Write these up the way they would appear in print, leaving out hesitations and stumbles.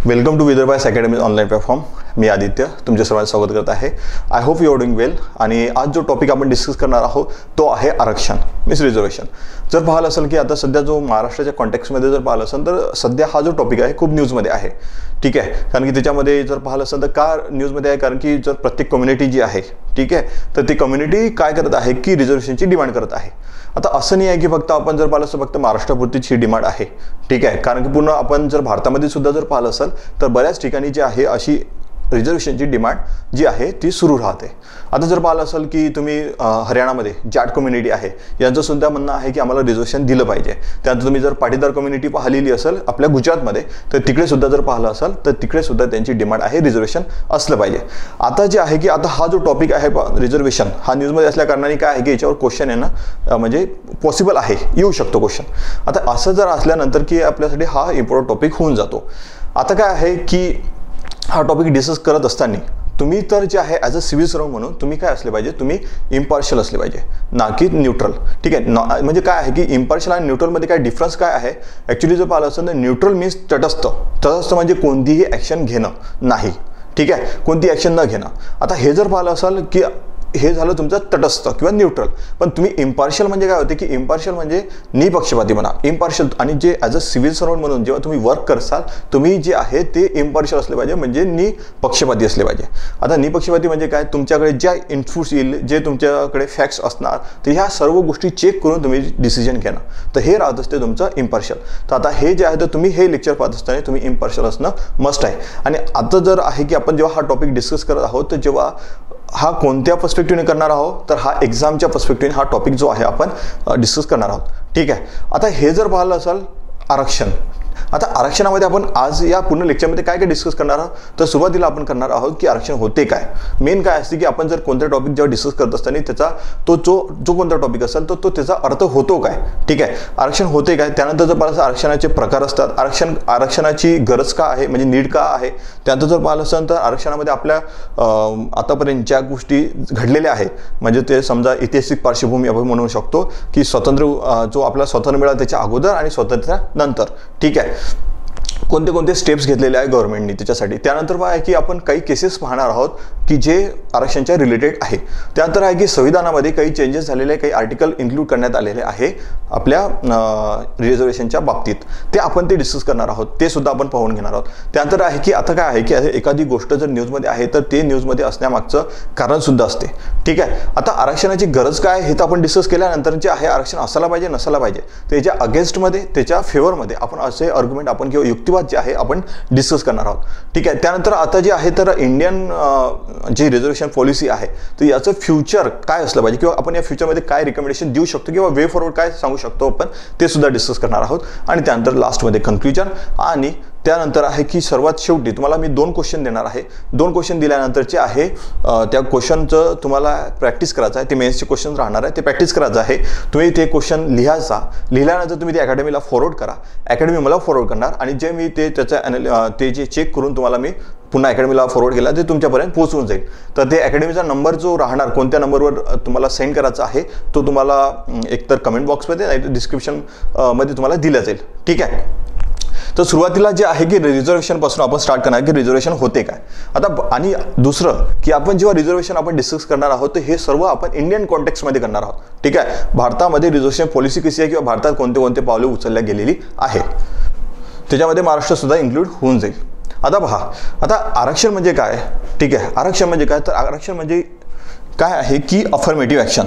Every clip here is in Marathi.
Welcome to Vidarbha's academy online platform. मी आदित्य तुमच्या सर्वांचं स्वागत करत आहे. I hope you are doing well. आणि आज जो टॉपिक आपण डिस्कस करणार आहोत तो आहे आरक्षण, मीन्स रिझर्वेशन. जर पाहिलं असेल की आता सध्या जो महाराष्ट्राच्या कॉन्टेक्स्टमध्ये जर पाहिलं असेल तर सध्या हा जो टॉपिक आहे खूप न्यूजमध्ये आहे. ठीक आहे, कारण की त्याच्यामध्ये जर पाहिलं असेल तर का न्यूजमध्ये आहे, कारण की जर प्रत्येक कम्युनिटी जी आहे, ठीक आहे, तर ती कम्युनिटी काय करत आहे की रिझर्वेशनची डिमांड करत आहे. आता असं नाही आहे की फक्त आपण जर पाहिलं असं फक्त महाराष्ट्रापुरतीच ही डिमांड आहे. ठीक आहे, कारण की पूर्ण आपण जर भारतामध्ये सुद्धा जर पाहिलं असेल तर बऱ्याच ठिकाणी जी आहे अशी रिझर्वेशनची डिमांड जी आहे ती सुरू राहते. आता जर पाहिलं असेल की तुम्ही हरियाणामध्ये जाट कम्युनिटी आहे, यांचं सुद्धा म्हणणं आहे की आम्हाला रिझर्वेशन दिलं पाहिजे. त्यानंतर तुम्ही जर पाटीदार कम्युनिटी पाहिलेली असेल आपल्या गुजरातमध्ये, तर तिकडे सुद्धा जर पाहिलं असेल तर तिकडे सुद्धा त्यांची डिमांड आहे रिझर्वेशन असलं पाहिजे. आता जे आहे की आता हा जो टॉपिक आहे रिझर्वेशन हा न्यूजमध्ये असल्या कारणाने काय आहे की याच्यावर क्वेश्चन आहे ना, म्हणजे पॉसिबल आहे, येऊ शकतो क्वेश्चन. आता असं जर असल्यानंतर की आपल्यासाठी हा इम्पॉर्टंट टॉपिक होऊन जातो. आता काय आहे की हा टॉपिक डिस्कस करत असताना तुम्ही तर जे आहे ॲज अ सिव्हिल सर्व्हंट म्हणून तुम्ही काय असले पाहिजे, तुम्ही इम्पार्शियल असले पाहिजे, ना की न्यूट्रल. ठीक आहे, म्हणजे काय आहे की इम्पार्शियल आणि न्यूट्रलमध्ये काय डिफरन्स काय आहे. ॲक्च्युली जर पाहिलं असेल तर न्यूट्रल मीन्स तटस्थ. तटस्थ म्हणजे कोणतीही ॲक्शन घेणं नाही. ठीक आहे, कोणती ॲक्शन न घेणं. आता हे जर पाहिलं असेल की हे झालं तुमचं तटस्थ किंवा न्यूट्रल. पण तुम्ही इम्पार्शियल म्हणजे काय होते की इम्पार्शियल म्हणजे निपक्षपाती म्हणा, इम्पार्शियल. आणि जे ॲज अ सिव्हिल सर्व्हंट म्हणून जेव्हा तुम्ही वर्क करसाल तुम्ही जे आहे ते इम्पार्शियल असले पाहिजे, म्हणजे निपक्षपाती असले पाहिजे. आता निपक्षपाती म्हणजे काय, तुमच्याकडे ज्या इनपुट्स येईल, जे तुमच्याकडे फॅक्ट्स असणार, तर ह्या सर्व गोष्टी चेक करून तुम्ही डिसिजन घेणं, तर हे राहत असते तुमचं इम्पार्शियल. तर आता हे जे आहे तर तुम्ही हे लेक्चर पाहत असताना तुम्ही इम्पार्शियल असणं मस्ट आहे. आणि आता जर आहे की आपण जेव्हा हा टॉपिक डिस्कस करत आहोत तर जेव्हा हा कोणत्या पर्स्पेक्टिव्हने करणार आहोत, तर हा एक्झामच्या पर्स्पेक्टिव्हने हा टॉपिक जो आहे आपण डिस्कस करणार आहोत. ठीक आहे, आता हे जर पाहिलं असेल आरक्षण. आता आरक्षणामध्ये आपण आज या पूर्ण लेक्चरमध्ये काय काय डिस्कस करणार आहोत, तर सुरुवातीला आपण करणार आहोत की आरक्षण होते काय. मेन काय असते की आपण जर कोणता टॉपिक जेव्हा डिस्कस करत असताना त्याचा तो जो कोणता टॉपिक असेल तो त्याचा अर्थ होतो काय. ठीक आहे, आरक्षण होते काय. त्यानंतर जर पाहिलं आरक्षणाचे प्रकार असतात, आरक्षणाची गरज का आहे, म्हणजे नीड का आहे. त्यानंतर जर पाहिलं असेल तर आरक्षणामध्ये आपल्या आतापर्यंत ज्या गोष्टी घडलेल्या आहेत, म्हणजे ते समजा ऐतिहासिक पार्श्वभूमी आपण म्हणू शकतो की स्वातंत्र्य जो आपला स्वातंत्र्य मिळालं त्याच्या अगोदर आणि स्वातंत्र्यानंतर. ठीक आहे, कोणते कोणते स्टेप्स घेतलेले आहे गव्हर्नमेंटनी त्याच्यासाठी. त्यानंतर काय आहे की आपण काही केसेस पाहणार आहोत की जे आरक्षणच्या रिलेटेड आहे. त्यानंतर आहे की संविधानामध्ये काही चेंजेस झालेले, काही आर्टिकल इन्क्लूड करण्यात आलेले आहे आपल्या रिझर्वेशनच्या बाबतीत, ते आपण ते डिस्कस करणार आहोत, ते सुद्धा आपण पाहून घेणार आहोत. त्यानंतर आहे की आता काय आहे की एखादी गोष्ट जर न्यूजमध्ये आहे तर ते न्यूजमध्ये असण्यामागचं कारण सुद्धा असते. ठीक आहे, आता आरक्षणाची गरज काय हे तर आपण डिस्कस केल्यानंतर जे आहे आरक्षण असायला पाहिजे नसायला पाहिजे, त्याच्या अगेन्स्टमध्ये त्याच्या फेवरमध्ये आपण असे आर्ग्युमेंट आपण किंवा युक्तिवाद जे आहे आपण डिस्कस करणार आहोत. ठीक आहे, त्यानंतर आता जे आहे तर इंडियन जी रिझर्वेशन पॉलिसी आहे तर याचं फ्युचर काय असलं पाहिजे, किंवा आपण या फ्युचरमध्ये काय रिकमेंडेशन देऊ शकतो किंवा वे फॉरवर्ड काय सांगू शकतो आपण, ते सुद्धा डिस्कस करणार आहोत. आणि त्यानंतर लास्टमध्ये कन्क्ल्युजन. आणि त्यानंतर आहे की सर्वात शेवटी तुम्हाला मी 2 क्वेश्चन देणार आहे. 2 क्वेश्चन दिल्यानंतरचे आहे त्या क्वेश्चनचं तुम्हाला प्रॅक्टिस करायचं आहे. ते मेन्सचे क्वेश्चन राहणार आहे, ते प्रॅक्टिस करायचं आहे. तुम्ही ते क्वेश्चन लिहिल्यानंतर तुम्ही ते अकॅडमीला फॉरवर्ड करा, अकॅडमी मला फॉरवर्ड करणार. आणि जे मी ते त्याचं ते जे चेक करून तुम्हाला मी पुन्हा अकॅडमीला फॉरवर्ड केला ते तुमच्यापर्यंत पोहोचून जाईल. तर ते अकॅडमीचा नंबर जो राहणार, कोणत्या नंबरवर तुम्हाला सेंड करायचा आहे तो तुम्हाला एकतर कमेंट बॉक्समध्ये नाही तर डिस्क्रिप्शनमध्ये तुम्हाला दिला जाईल. ठीक आहे, तर सुरुवातीला जे आहे की रिझर्वेशनपासून आपण स्टार्ट करणार की रिझर्वेशन होते काय. आता आणि दुसरं की आपण जेव्हा रिझर्वेशन आपण डिस्कस करणार आहोत तर हे सर्व आपण इंडियन कॉन्टेक्स्टमध्ये करणार आहोत. ठीक आहे, भारतामध्ये रिझर्वेशन पॉलिसी कशी आहे किंवा भारतात कोणते कोणते पावले उचलल्या गेलेली आहे, त्याच्यामध्ये महाराष्ट्र सुद्धा इन्क्लूड होऊन जाईल. आता पहा, आता आरक्षण म्हणजे काय. ठीक आहे, आरक्षण म्हणजे काय, तर आरक्षण म्हणजे काय आहे की अफर्मेटिव्ह ॲक्शन.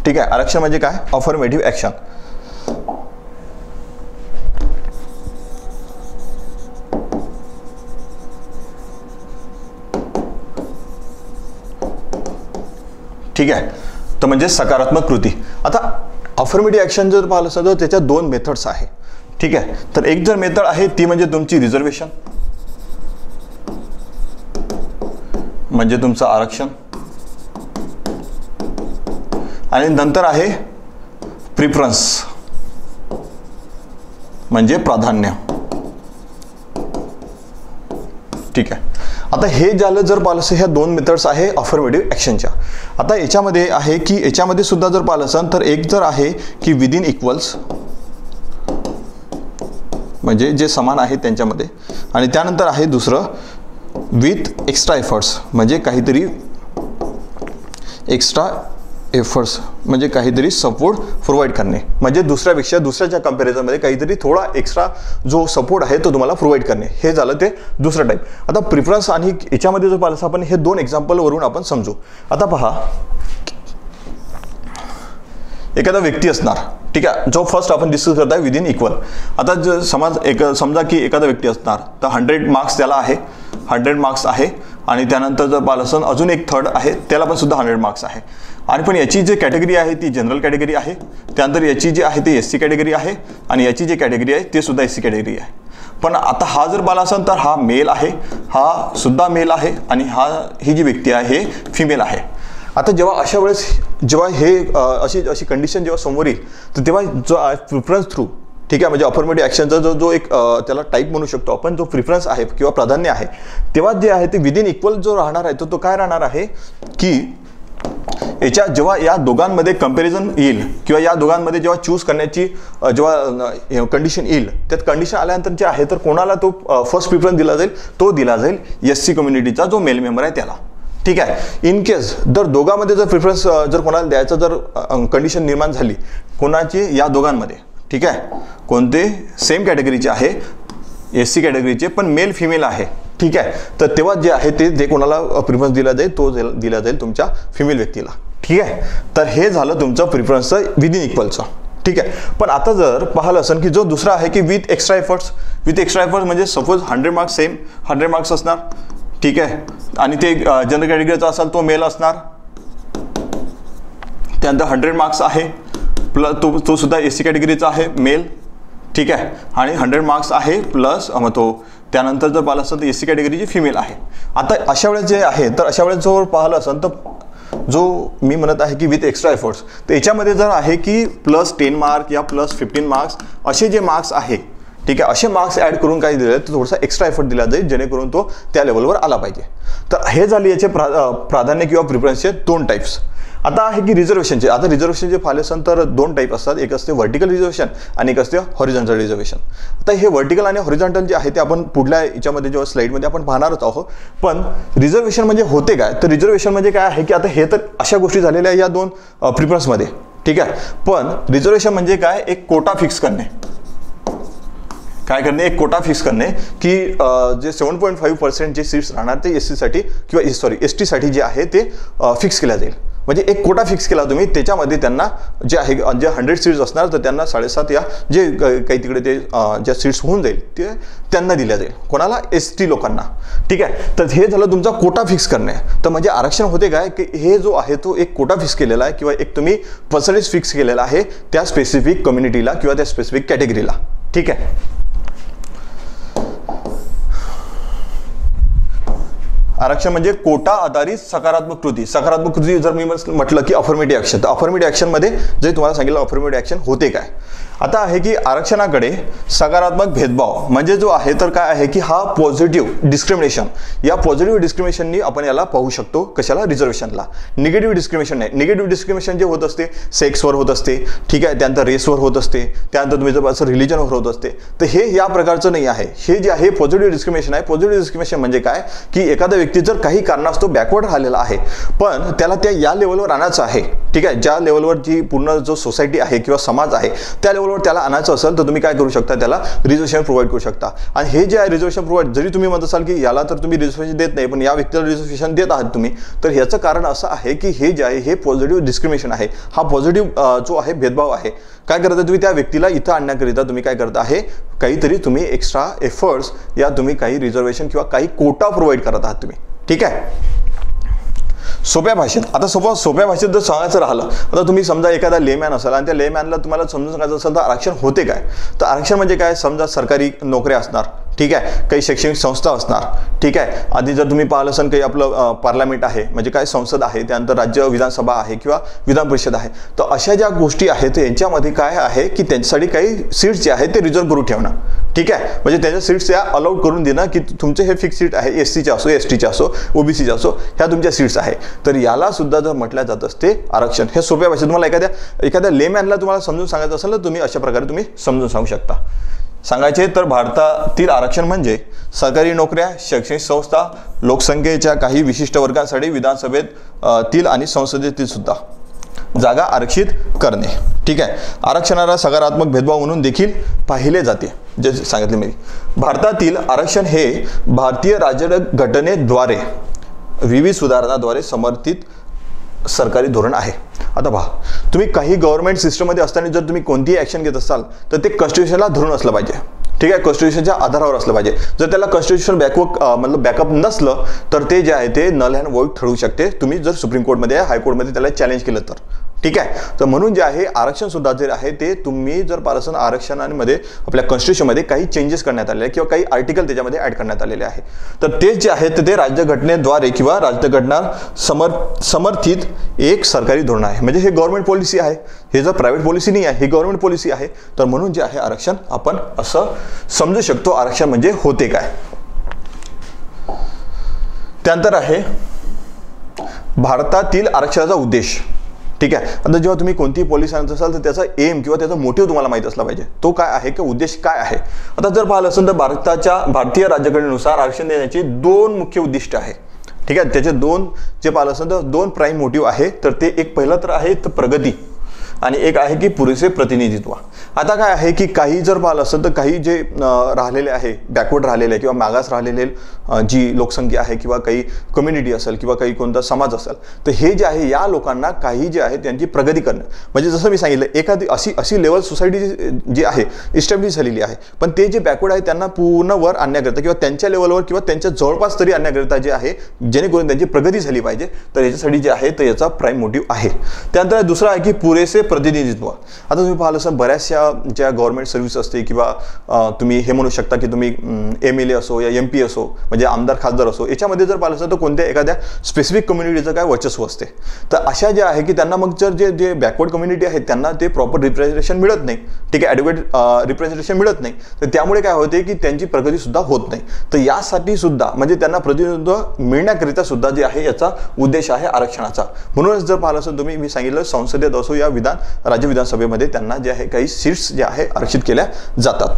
ठीक आहे, आरक्षण म्हणजे काय, अफर्मेटिव्ह ॲक्शन. ठीक आहे, तर म्हणजे सकारात्मक कृती. आता अफर्मेटिव्ह ॲक्शन जर पाहिलं असेल तर त्याच्या 2 मेथड्स आहे. ठीक आहे, तर एक जर मेथड आहे ती म्हणजे तुमची रिझर्वेशन, म्हणजे तुमचं आरक्षण. आणि नंतर आहे प्रिफरन्स, म्हणजे प्राधान्य. ठीक आहे, आता हे झालं जर पाहिलं असेल ह्या 2 मेथड्स आहे अफर्मेटिव्ह ॲक्शनच्या. आता याच्यामध्ये आहे की याच्यामध्ये सुद्धा जर पाहिलं असेल तर एक जर आहे की विदिन इक्वल्स, म्हणजे जे समान आहेत त्यांच्यामध्ये. आणि त्यानंतर आहे दुसरं विथ एक्स्ट्रा एफर्ट्स, म्हणजे काहीतरी एक्स्ट्रा एफर्ट्स म्हणजे काहीतरी सपोर्ट प्रोव्हाइड करणे, म्हणजे दुसऱ्याच्या कंपॅरिझनमध्ये काहीतरी थोडा एक्स्ट्रा जो सपोर्ट आहे तो तुम्हाला प्रोव्हाइड करणे. हे झालं ते दुसरं टाईप. आता प्रिफरन्स आणि याच्यामध्ये जो पाहिलं आपण हे दोन एक्झाम्पलवरून आपण समजू. आता पहा, एखादा व्यक्ती असणार, ठीक आहे, जो फर्स्ट आपण डिस्कस करत आहे विदिन इक्वल. आता समजा की एखादा व्यक्ती असणार तर 100 मार्क्स त्याला आहे, 100 मार्क्स आहे. आणि त्यानंतर जर पाहिलं असं अजून एक थर्ड आहे, त्याला पण सुद्धा 100 मार्क्स आहे. आणि पण याची जी कॅटेगरी आहे ती जनरल कॅटेगरी आहे. त्यानंतर याची जी आहे ती SC कॅटेगरी आहे आणि याची जी कॅटेगरी आहे ते सुद्धा SC कॅटेगरी आहे. पण आता हा जर पाहिला असेल तर हा मेल आहे, हा सुद्धा मेल आहे आणि ही जी व्यक्ती आहे हे फिमेल आहे. आता जेव्हा अशा वेळेस जेव्हा हे अशी कंडिशन जेव्हा समोर येईल तर तेव्हा जो प्रिफरन्स थ्रू, ठीक आहे, म्हणजे अफर्मेटिव्ह ॲक्शनचा जो एक त्याला टाईप म्हणू शकतो आपण, जो प्रिफरन्स आहे किंवा प्राधान्य आहे, तेव्हा जे आहे ते विदिन इक्वल जो राहणार आहे तो काय राहणार आहे की जेव्हा या दोघांमध्ये कंपॅरिझन येईल किंवा या दोघांमध्ये जेव्हा चूज करण्याची जेव्हा कंडिशन येईल, त्यात कंडिशन आल्यानंतर जे आहे तर कोणाला तो फर्स्ट प्रिफरन्स दिला जाईल, तो दिला जाईल SC कम्युनिटीचा जो मेल मेंबर आहे त्याला. ठीक आहे. इन केस जर दोघांमध्ये जर प्रिफरन्स जर कोणाला द्यायचं जर कंडिशन निर्माण झाली कोणाची या दोघांमध्ये, ठीक आहे, कोणते सेम कॅटेगरीचे आहे SC कॅटेगरीचे पण मेल फिमेल आहे, ठीक आहे, तर तेव्हा जे आहे ते कोणाला प्रिफरन्स दिला जाईल तो दिला जाईल तुमच्या फिमेल व्यक्तीला. ठीक आहे. तर हे झालं तुमचं प्रिफरन्सचं विदिन इक्वलचं. ठीक आहे. पण आता जर पाहिलं असेल की जो दुसरा आहे की विथ एक्स्ट्रा एफर्ट्स म्हणजे सपोज 100 मार्क्स सेम 100 मार्क्स असणार, ठीक आहे, आणि ते जनरल कॅटेगरीचा असेल तो मेल असणार. त्यानंतर 100 मार्क्स आहे प्लस तो सुद्धा SC कॅटेगरीचा आहे मेल, ठीक आहे, आणि 100 मार्क्स आहे प्लस तो त्यानंतर जर पाहिलं असेल तर SC कॅटेगरीची फिमेल आहे. आता अशा वेळेस जे आहे तर अशा वेळेस जर पाहिलं असेल तर जो मी म्हणत आहे की विथ एक्स्ट्रा एफर्ट्स, तर याच्यामध्ये जर आहे की +10 मार्क या +15 मार्क्स असे जे मार्क्स आहे, ठीक आहे, असे मार्क्स ॲड करून काही दिले तर थोडासा एक्स्ट्रा एफर्ट दिला जाईल जेणेकरून तो त्या लेवलवर आला पाहिजे. तर हे झाले याचे प्राधान्य किंवा प्रिफरन्सचे दोन टाईप्स. आता आहे की रिझर्वेशनचे. आता रिझर्वेशनचे पाहिले असेल तर दोन टाईप असतात, एक असते व्हर्टिकल रिझर्वेशन आणि एक असते हॉरिझॉन्टल रिझर्वेशन. आता हे व्हर्टिकल आणि हॉरिझॉन्टल जे आहे ते आपण पुढल्या याच्यामध्ये जेव्हा स्लाइडमध्ये आपण पाहणारच आहोत. पण रिझर्वेशन म्हणजे होते काय, तर रिझर्वेशन म्हणजे काय आहे की आता हे तर अशा गोष्टी झालेल्या या दोन प्रिफरन्समध्ये, ठीक आहे, पण रिझर्वेशन म्हणजे काय, एक कोटा फिक्स करणे. काय करणे, एक कोटा फिक्स करणे की जे 7.5% जे सीट्स राहणार ते SC साठी किंवा ST साठी जे आहे ते फिक्स केल्या जाईल. म्हणजे एक कोटा फिक्स केला तुम्ही, त्याच्यामध्ये त्यांना जे आहे जे 100 सीट्स असणार तर त्यांना 7.5 या जे काही तिकडे ते ज्या सीट्स होऊन जाईल ते त्यांना दिल्या जाईल. कोणाला, ST लोकांना. ठीक आहे. तर हे झालं तुमचा कोटा फिक्स करणे. तर म्हणजे आरक्षण होते काय की हे जो आहे तो एक कोटा फिक्स केलेला आहे किंवा एक तुम्ही पर्सेंटेज फिक्स केलेला आहे त्या स्पेसिफिक कम्युनिटीला किंवा त्या स्पेसिफिक कॅटेगरीला. ठीक आहे. आरक्षण म्हणजे कोटा आधारित सकारात्मक कृती. सकारात्मक कृती जर मी म्हटलं की अफर्मेटिव्ह ॲक्शन, तर अफर्मेटिव्ह ॲक्शनमध्ये जे तुम्हाला सांगितलं अफर्मेटिव्ह ॲक्शन होते काय. आता आहे की आरक्षणाकडे सकारात्मक भेदभाव म्हणजे जो आहे तर काय आहे की हा पॉझिटिव्ह डिस्क्रिमिनेशन, या पॉझिटिव्ह डिस्क्रिमिनेशननी आपण याला पाहू शकतो. कशाला, रिझर्वेशनला. निगेटिव्ह डिस्क्रिमिनेशन नाही. निगेटिव्ह डिस्क्रिमिनेशन जे होत असते सेक्सवर होत असते, ठीक आहे, त्यानंतर रेसवर होत असते, त्यानंतर तुम्ही जर असं रिलिजनवर होत असते. तर हे या प्रकारचं नाही आहे. हे जे आहे पॉझिटिव्ह डिस्क्रिमिनेशन आहे. पॉझिटिव्ह डिस्क्रिमिनेशन म्हणजे काय की एखादा व्यक्ती जर काही कारणास्तव बॅकवर्ड राहिलेला आहे पण त्याला त्या या लेवलवर आणायचं आहे, ठीक आहे, ज्या लेवलवर जी पूर्ण जो सोसायटी आहे किंवा समाज आहे त्या लेवलवर त्याला आणायचं असेल तर तुम्ही काय करू शकता, त्याला रिझर्वेशन प्रोव्हाइड करू शकता. आणि हे जे आहे रिझर्वेशन प्रोव्हाइड, जरी तुम्ही म्हणत असाल की याला तर तुम्ही रिझर्वेशन देत नाही पण या व्यक्तीला रिझर्वेशन देत आहात तुम्ही, तर ह्याचं कारण असं आहे की हे जे आहे हे पॉझिटिव्ह डिस्क्रिमिनेशन आहे. हा पॉझिटिव्ह जो आहे भेदभाव आहे. काय करता तुम्ही त्या व्यक्तीला इथं आणण्याकरिता तुम्ही काय करता आहे, काहीतरी तुम्ही एक्स्ट्रा एफर्ट्स या तुम्ही काही रिझर्वेशन किंवा काही कोटा प्रोव्हाइड करत आहात तुम्ही. ठीक आहे. सोप्या भाषेत, आता सोप्या भाषेत जर सांगायचं राहिलं, आता तुम्ही समजा एखादा लेमॅन असाल आणि त्या लेमॅनला तुम्हाला समजून सांगायचं असेल तर आरक्षण होते काय. तर आरक्षण म्हणजे काय, समजा सरकारी नोकऱ्या असणार, ठीक आहे, काही शैक्षणिक संस्था असणार, ठीक आहे, आधी जर तुम्ही पाहिलं असाल काही आपलं पार्लमेंट आहे म्हणजे काय संसद आहे, त्यानंतर राज्य विधानसभा आहे किंवा विधान परिषद आहे. तर अशा ज्या गोष्टी आहेत यांच्यामध्ये काय आहे की त्यांच्यासाठी काही सीट्स जे आहेत ते रिझर्व्ह करून ठेवणं. ठीक आहे. म्हणजे त्याच्या सीट्स या अलाउड करून देणं की तुमचे हे फिक्स सीट आहे, SCचे असो, STचे असो, OBCचे असो, ह्या तुमच्या सीट्स आहे. तर याला सुद्धा जर म्हटलं जात असते आरक्षण. हे सोप्या भाषेत तुम्हाला एखाद्या लेमॅनला तुम्हाला समजून सांगायचं असेल तर तुम्ही अशा प्रकारे तुम्ही समजून सांगू शकता. सांगायचे तर भारतातील आरक्षण म्हणजे सरकारी नोकऱ्या, शैक्षणिक संस्था, लोकसंख्येच्या काही विशिष्ट वर्गांसाठी विधानसभेतील आणि संसदेतील सुद्धा जागा आरक्षित करणे. ठीक आहे. आरक्षणाला सकारात्मक भेदभाव म्हणून देखील पाहिले जाते. जे सांगितले मी, भारतातील आरक्षण हे भारतीय राज्यघटनेद्वारे विविध सुधारणाद्वारे समर्थित सरकारी धोरण आहे. आता पहा, तुम्ही काही गव्हर्नमेंट सिस्टममध्ये असताना जर तुम्ही कोणतीही ॲक्शन घेत असाल तर ते कॉन्स्टिट्यूशनला धरून असलं पाहिजे. ठीक आहे. कॉन्स्टिट्यूशनच्या आधारावर असलं पाहिजे. जर त्याला कॉन्स्टिट्यूशन बॅकअप नसलं तर ते जे आहे ते नल अँड वॉइड ठरू शकते, तुम्ही जर सुप्रीम कोर्टमध्ये हायकोर्टमध्ये त्याला चॅलेंज केलं तर. ठीक आहे. तर म्हणून जे आहे आरक्षण सुद्धा जे आहे ते तुम्ही जर पाहिलं आरक्षणामध्ये आपल्या कॉन्स्टिट्यूशनमध्ये काही चेंजेस करण्यात आलेले किंवा काही आर्टिकल त्याच्यामध्ये ॲड करण्यात आलेले आहे, तर ते जे आहे ते राज्यघटनेद्वारे किंवा राज्यघटना समर्थित एक सरकारी धोरण आहे. म्हणजे हे गव्हर्नमेंट पॉलिसी आहे, हे जर प्रायव्हेट पॉलिसी नाही आहे, ही गव्हर्नमेंट पॉलिसी आहे. तर म्हणून जे आहे आरक्षण आपण असं समजू शकतो आरक्षण म्हणजे होते काय. त्यानंतर आहे भारतातील आरक्षणाचा उद्देश. ठीक आहे. आता जेव्हा तुम्ही कोणतीही पॉलिसी आणत असाल तर त्याचा एम किंवा त्याचा मोटिव्ह तुम्हाला माहित असला पाहिजे. तो काय आहे किंवा उद्देश काय आहे. आता जर पाहिलं असेल तर भारतीय राज्यघटनेनुसार आरक्षण देण्याची 2 मुख्य उद्दिष्ट आहे. ठीक आहे. त्याचे 2 जे पाहिलं असेल तर 2 प्राईम मोटिव्ह आहे. तर ते एक पहिलं तर आहे तर प्रगती आणि एक आहे की पुरेसे प्रतिनिधित्व. आता काय आहे की काही जर पाहिलं असेल तर काही जे राहिलेले आहे, बॅकवर्ड राहिलेले किंवा मागास राहिलेले जी लोकसंख्या आहे किंवा काही कम्युनिटी असेल किंवा काही कोणता समाज असेल, तर हे जे आहे या लोकांना काही जे आहे त्यांची प्रगती करणं. म्हणजे जसं मी सांगितलं, एखादी अशी लेवल सोसायटी जी आहे इस्टॅब्लिश झालेली आहे, पण ते जे बॅकवर्ड आहे त्यांना पूर्ण वर आणण्याकरता किंवा त्यांच्या लेवलवर किंवा त्यांच्या जवळपास तरी आणण्याकरता जे आहे जेणेकरून त्यांची प्रगती झाली पाहिजे, तर याच्यासाठी जे आहे तर याचा प्राईम मोटिव्ह आहे. त्यानंतर दुसरा आहे की पुरेसे प्रतिनिधित्व. आता तुम्ही पाहिलं असाल बऱ्याचशा ज्या गव्हर्नमेंट सर्व्हिस असते किंवा तुम्ही हे म्हणू शकता की तुम्ही MLA असो या MP असो, म्हणजे आमदार खासदार असो, याच्यामध्ये जर पाहिलं असेल तर कोणत्या एखाद्या स्पेसिफिक कम्युनिटीचं काय वर्चस्व असते. तर अशा ज्या आहे की त्यांना मग जर जे बॅकवर्ड कम्युनिटी आहे त्यांना ते प्रॉपर रिप्रेझेंटेशन मिळत नाही. ठीक आहे. ॲडव्होकेट रिप्रेझेंटेशन मिळत नाही, तर त्यामुळे काय होते की त्यांची प्रगती सुद्धा होत नाही. तर यासाठी सुद्धा म्हणजे त्यांना प्रतिनिधित्व मिळण्याकरिता सुद्धा जे आहे याचा उद्देश आहे आरक्षणाचा. म्हणूनच जर पाहिलं असेल तुम्ही, मी सांगितलं संसदेत असो या राज्य विधानसभेमध्ये त्यांना जे आहे काही सीट्स जे आहे आरक्षित केल्या जातात.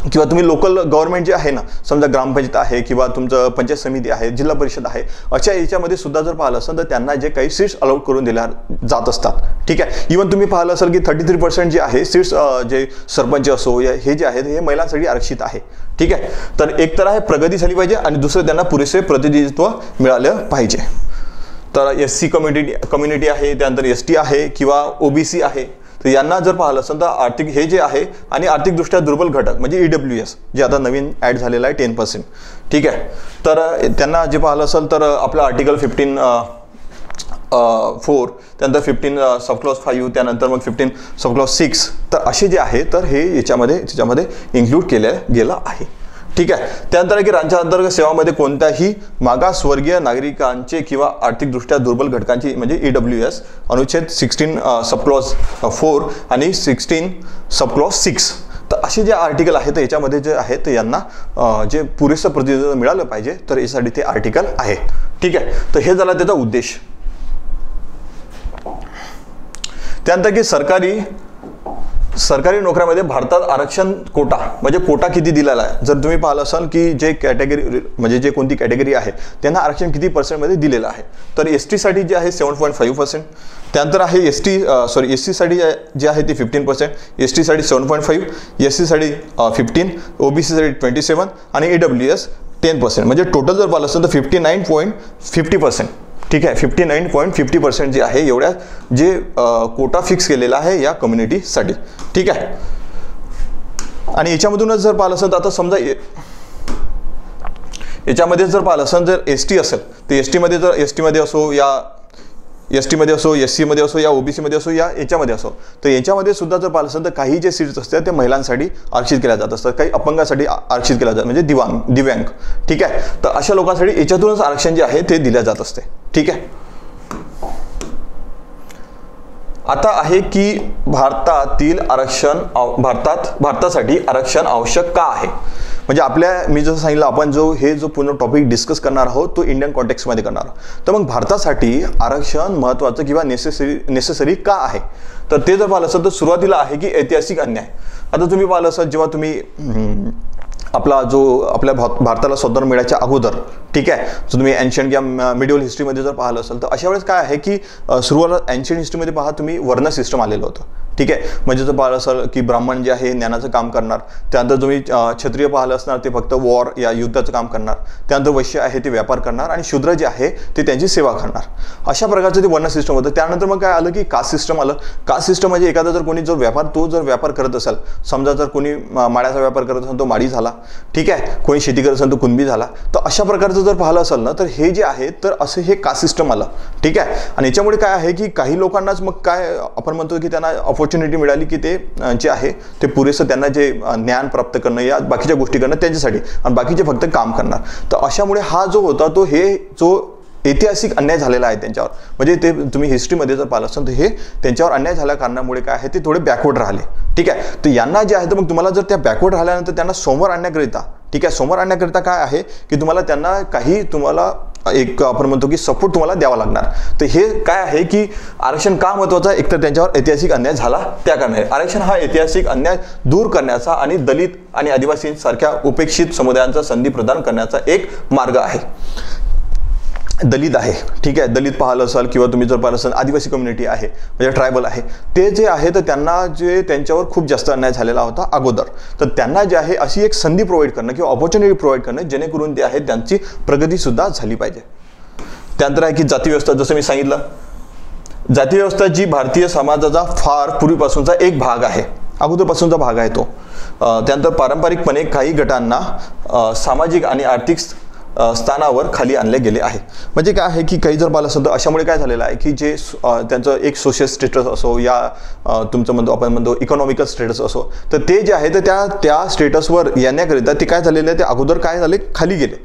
किंवा तुम्ही लोकल गव्हर्नमेंट जे आहे ना, समजा ग्रामपंचायत आहे किंवा तुमचं पंचायत समिती आहे, जिल्हा परिषद आहे, अशा याच्यामध्ये सुद्धा जर पाहिलं असेल तर त्यांना जे काही सीट्स अलाउड करून दिल्या जात असतात. ठीक आहे. इव्हन तुम्ही पाहिलं असेल की 33% जे आहे सीट्स जे सरपंच असो हे जे आहेत हे महिलांसाठी आरक्षित आहे. ठीक आहे. तर एक तर आहे प्रगती झाली पाहिजे आणि दुसरं त्यांना पुरेसे प्रतिनिधित्व मिळालं पाहिजे. तर SC कम्युनिटी आहे, त्यानंतर ST आहे किंवा OBC आहे, तर यांना जर पाहिलं असेल तर आर्थिक हे जे आहे आणि आर्थिकदृष्ट्या दुर्बल घटक म्हणजे EWS जे आता नवीन ॲड झालेलं आहे 10%. ठीक आहे. तर त्यांना जे पाहिलं असेल तर आपलं आर्टिकल 15(4), त्यानंतर 15 सबक्लॉज 5, त्यानंतर मग 15 सबक्लॉज 6, तर असे जे आहे तर हे त्याच्यामध्ये इन्क्लूड केलं गेलं आहे. ठीक आहे. त्यानंतर आहे की राज्य अंतर्गत सेवामध्ये कोणत्याही मागासवर्गीय नागरिकांचे किंवा आर्थिकदृष्ट्या दुर्बल घटकांची म्हणजे EWS अनुच्छेद 16 सबक्लॉज 4 आणि 16 सबक्लॉज 6, तर असे जे आर्टिकल आहेत तर याच्यामध्ये जे आहे तर यांना जे पुरेसं प्रतिनिधित्व मिळालं पाहिजे, तर यासाठी ते आर्टिकल आहे. ठीक आहे. तर हे झाला त्याचा उद्देश. त्यानंतर की सरकारी नोकऱ्यामध्ये भारतात आरक्षण कोटा म्हणजे कोटा किती दिलेला आहे. जर तुम्ही पाहिलं असाल की जे कॅटेगरी म्हणजे जे कोणती कॅटेगरी आहे त्यांना आरक्षण किती पर्सेंटमध्ये दिलेलं आहे, तर ST साठी जे आहे 7.5%, त्यानंतर आहे SC साठी जे आहे ते 15%, ST साठी 7.5%, SC साठी 15%, OBC साठी 27% आणि EWS 10%. म्हणजे टोटल जर पाहिलं असेल तर 59.50%. ठीक आहे. 59.50% जे आहे एवढ्या जे कोटा फिक्स केलेला आहे या कम्युनिटीसाठी. ठीक आहे. आणि याच्यामधूनच जर पाहिलं असेल तर आता समजा याच्यामध्ये जर पाहिलं असेल जर ST असेल तर SC मध्ये असो या SC मध्ये असो या OBC मध्ये असो या याच्यामध्ये असो, तर याच्यामध्ये सुद्धा जर पाहिलं असेल तर काही जे सीट्स असतात ते महिलांसाठी आरक्षित केल्या जात असतात, काही अपंगासाठी आरक्षित केल्या जातात म्हणजे दिव्यांग. ठीक आहे. तर अशा लोकांसाठी याच्यातूनच आरक्षण जे आहे ते दिल्या जात असते. ठीक आहे. आता आहे की भारतासाठी आरक्षण आवश्यक का आहे. म्हणजे मी जसं सांगितलं आपण जो पूर्ण टॉपिक डिस्कस करणार आहोत तो इंडियन कॉन्टेक्स्टमध्ये करणार आहोत. तर मग भारतासाठी आरक्षण महत्त्वाचं किंवा नेसेसरी का आहे, तर ते जर पाहिलं असेल तर सुरुवातीला आहे की ऐतिहासिक अन्याय. आता तुम्ही पाहिलं असाल जेव्हा तुम्ही आपल्या भारताला स्वातंत्र्य मिळायच्या अगोदर, ठीक आहे, जो तुम्ही एन्शियंट किंवा मिडिवल हिस्ट्रीमध्ये जर पाहिलं असेल तर अशा वेळेस काय आहे की सुरुवातीला एन्शियंट हिस्ट्रीमध्ये पहा तुम्ही वर्ण सिस्टम आलेलं होतं. ठीक आहे, म्हणजे जर पाहिलं असेल की ब्राह्मण जे आहे ज्ञानाचं काम करणार, त्यानंतर तुम्ही क्षत्रिय पाहिलं असणार ते फक्त वॉर या युद्धाचं काम करणार, त्यानंतर वैश्य आहे ते व्यापार करणार आणि शूद्र जे आहे ते त्यांची सेवा करणार. अशा प्रकारचं ते वर्ण सिस्टम होतं. त्यानंतर मग काय आलं की कास्ट सिस्टम आलं. कास्ट सिस्टम म्हणजे एखादा जर कोणी जर व्यापार करत असेल, समजा जर कोणी माळ्याचा व्यापार करत असेल तो माळी झाला, ठीक आहे, कोणी शेती करत असेल तो कुणबी झाला. तर अशा प्रकारचं जर पाहिलं असेल ना तर हे जे आहे तर असं हे कास्ट सिस्टम आलं. ठीक आहे, आणि याच्यामुळे काय आहे की काही लोकांनाच मग काय आपण म्हणतो की त्यांना ऑपॉर्च्युनिटी मिळाली की ते जे आहे ते पुरेसं त्यांना जे ज्ञान प्राप्त करणं या बाकीच्या गोष्टी करणं त्यांच्यासाठी, आणि बाकीचे फक्त काम करणार. तर अशामुळे हा जो होता तो जो ऐतिहासिक अन्याय झालेला आहे त्यांच्यावर, म्हणजे ते तुम्ही हिस्ट्रीमध्ये जर पाहिलं असेल तर हे त्यांच्यावर अन्याय झाल्या कारणामुळे काय आहे ते थोडे बॅकवर्ड राहिले. ठीक आहे, तर यांना जे आहे तर मग तुम्हाला जर त्या बॅकवर्ड राहिल्यानंतर त्यांना समोर आणण्याकरिता, ठीक आहे, समोर आणण्याकरिता काय आहे की तुम्हाला एक आपण म्हणतो की सपोर्ट तुम्हाला द्यावा लागणार. तर हे काय आहे की आरक्षण का महत्त्वाचं आहे, एकतर त्यांच्यावर ऐतिहासिक अन्याय झाला त्या कारणाने. आरक्षण हा ऐतिहासिक अन्याय दूर करण्याचा आणि दलित आणि आदिवासींसारख्या उपेक्षित समुदायांचा संधी प्रदान करण्याचा एक मार्ग आहे. दलित आहे, ठीक आहे, दलित पाहिलं असाल किंवा तुम्ही जर पाहिलं असाल आदिवासी कम्युनिटी आहे म्हणजे ट्रायबल आहे, ते जे आहे तर त्यांच्यावर खूप जास्त अन्याय झालेला होता अगोदर. तर त्यांना जे आहे अशी एक संधी प्रोव्हाइड करणं किंवा ऑपॉर्च्युनिटी प्रोव्हाइड करणं जेणेकरून ते आहे त्यांची प्रगतीसुद्धा झाली पाहिजे. त्यानंतर आहे की जाती व्यवस्था. जसं मी सांगितलं, जाती व्यवस्था जी भारतीय समाजाचा फार पूर्वीपासूनचा एक भाग आहे, अगोदरपासूनचा भाग आहे तो. त्यानंतर पारंपरिकपणे काही गटांना सामाजिक आणि आर्थिक स्थानावर खाली आणले गेले आहे. म्हणजे काय आहे की काही जर पाहिलं असेल तर अशामुळे काय झालेलं आहे की जे त्यांचं एक सोशल स्टेटस असो या तुमचं आपण म्हणतो इकॉनॉमिकल स्टेटस असो, तर ते जे आहे तर त्या स्टेटसवर येण्याकरिता ते काय झालेले आहे, ते अगोदर काय झाले खाली गेले.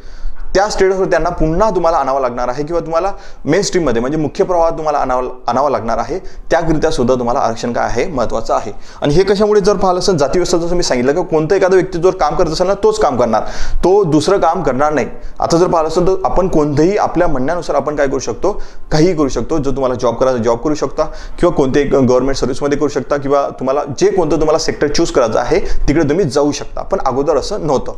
त्या स्टेटसवर त्यांना पुन्हा तुम्हाला आणावं लागणार आहे किंवा तुम्हाला मेन स्ट्रीममध्ये म्हणजे मुख्य प्रवाहात तुम्हाला आणावं लागणार आहे. त्याकरिता सुद्धा तुम्हाला आरक्षण काय आहे महत्त्वाचं आहे. आणि हे कशामुळे जर पाहिलं असेल जाती व्यवस्था, जसं मी सांगितलं की कोणता एखादा व्यक्ती जर काम करत असेल ना तोच काम करणार, तो दुसरं काम करणार नाही. आता जर पाहिलं असेल तर आपण कोणतेही आपल्या म्हणण्यानुसार आपण काय करू शकतो, काहीही करू शकतो. जो तुम्हाला जॉब करायचा जॉब करू शकता किंवा कोणत्याही गव्हर्नमेंट सर्व्हिसमध्ये करू शकता किंवा तुम्हाला जे कोणतं तुम्हाला सेक्टर चूज करायचं आहे तिकडे तुम्ही जाऊ शकता. पण अगोदर असं नव्हतं.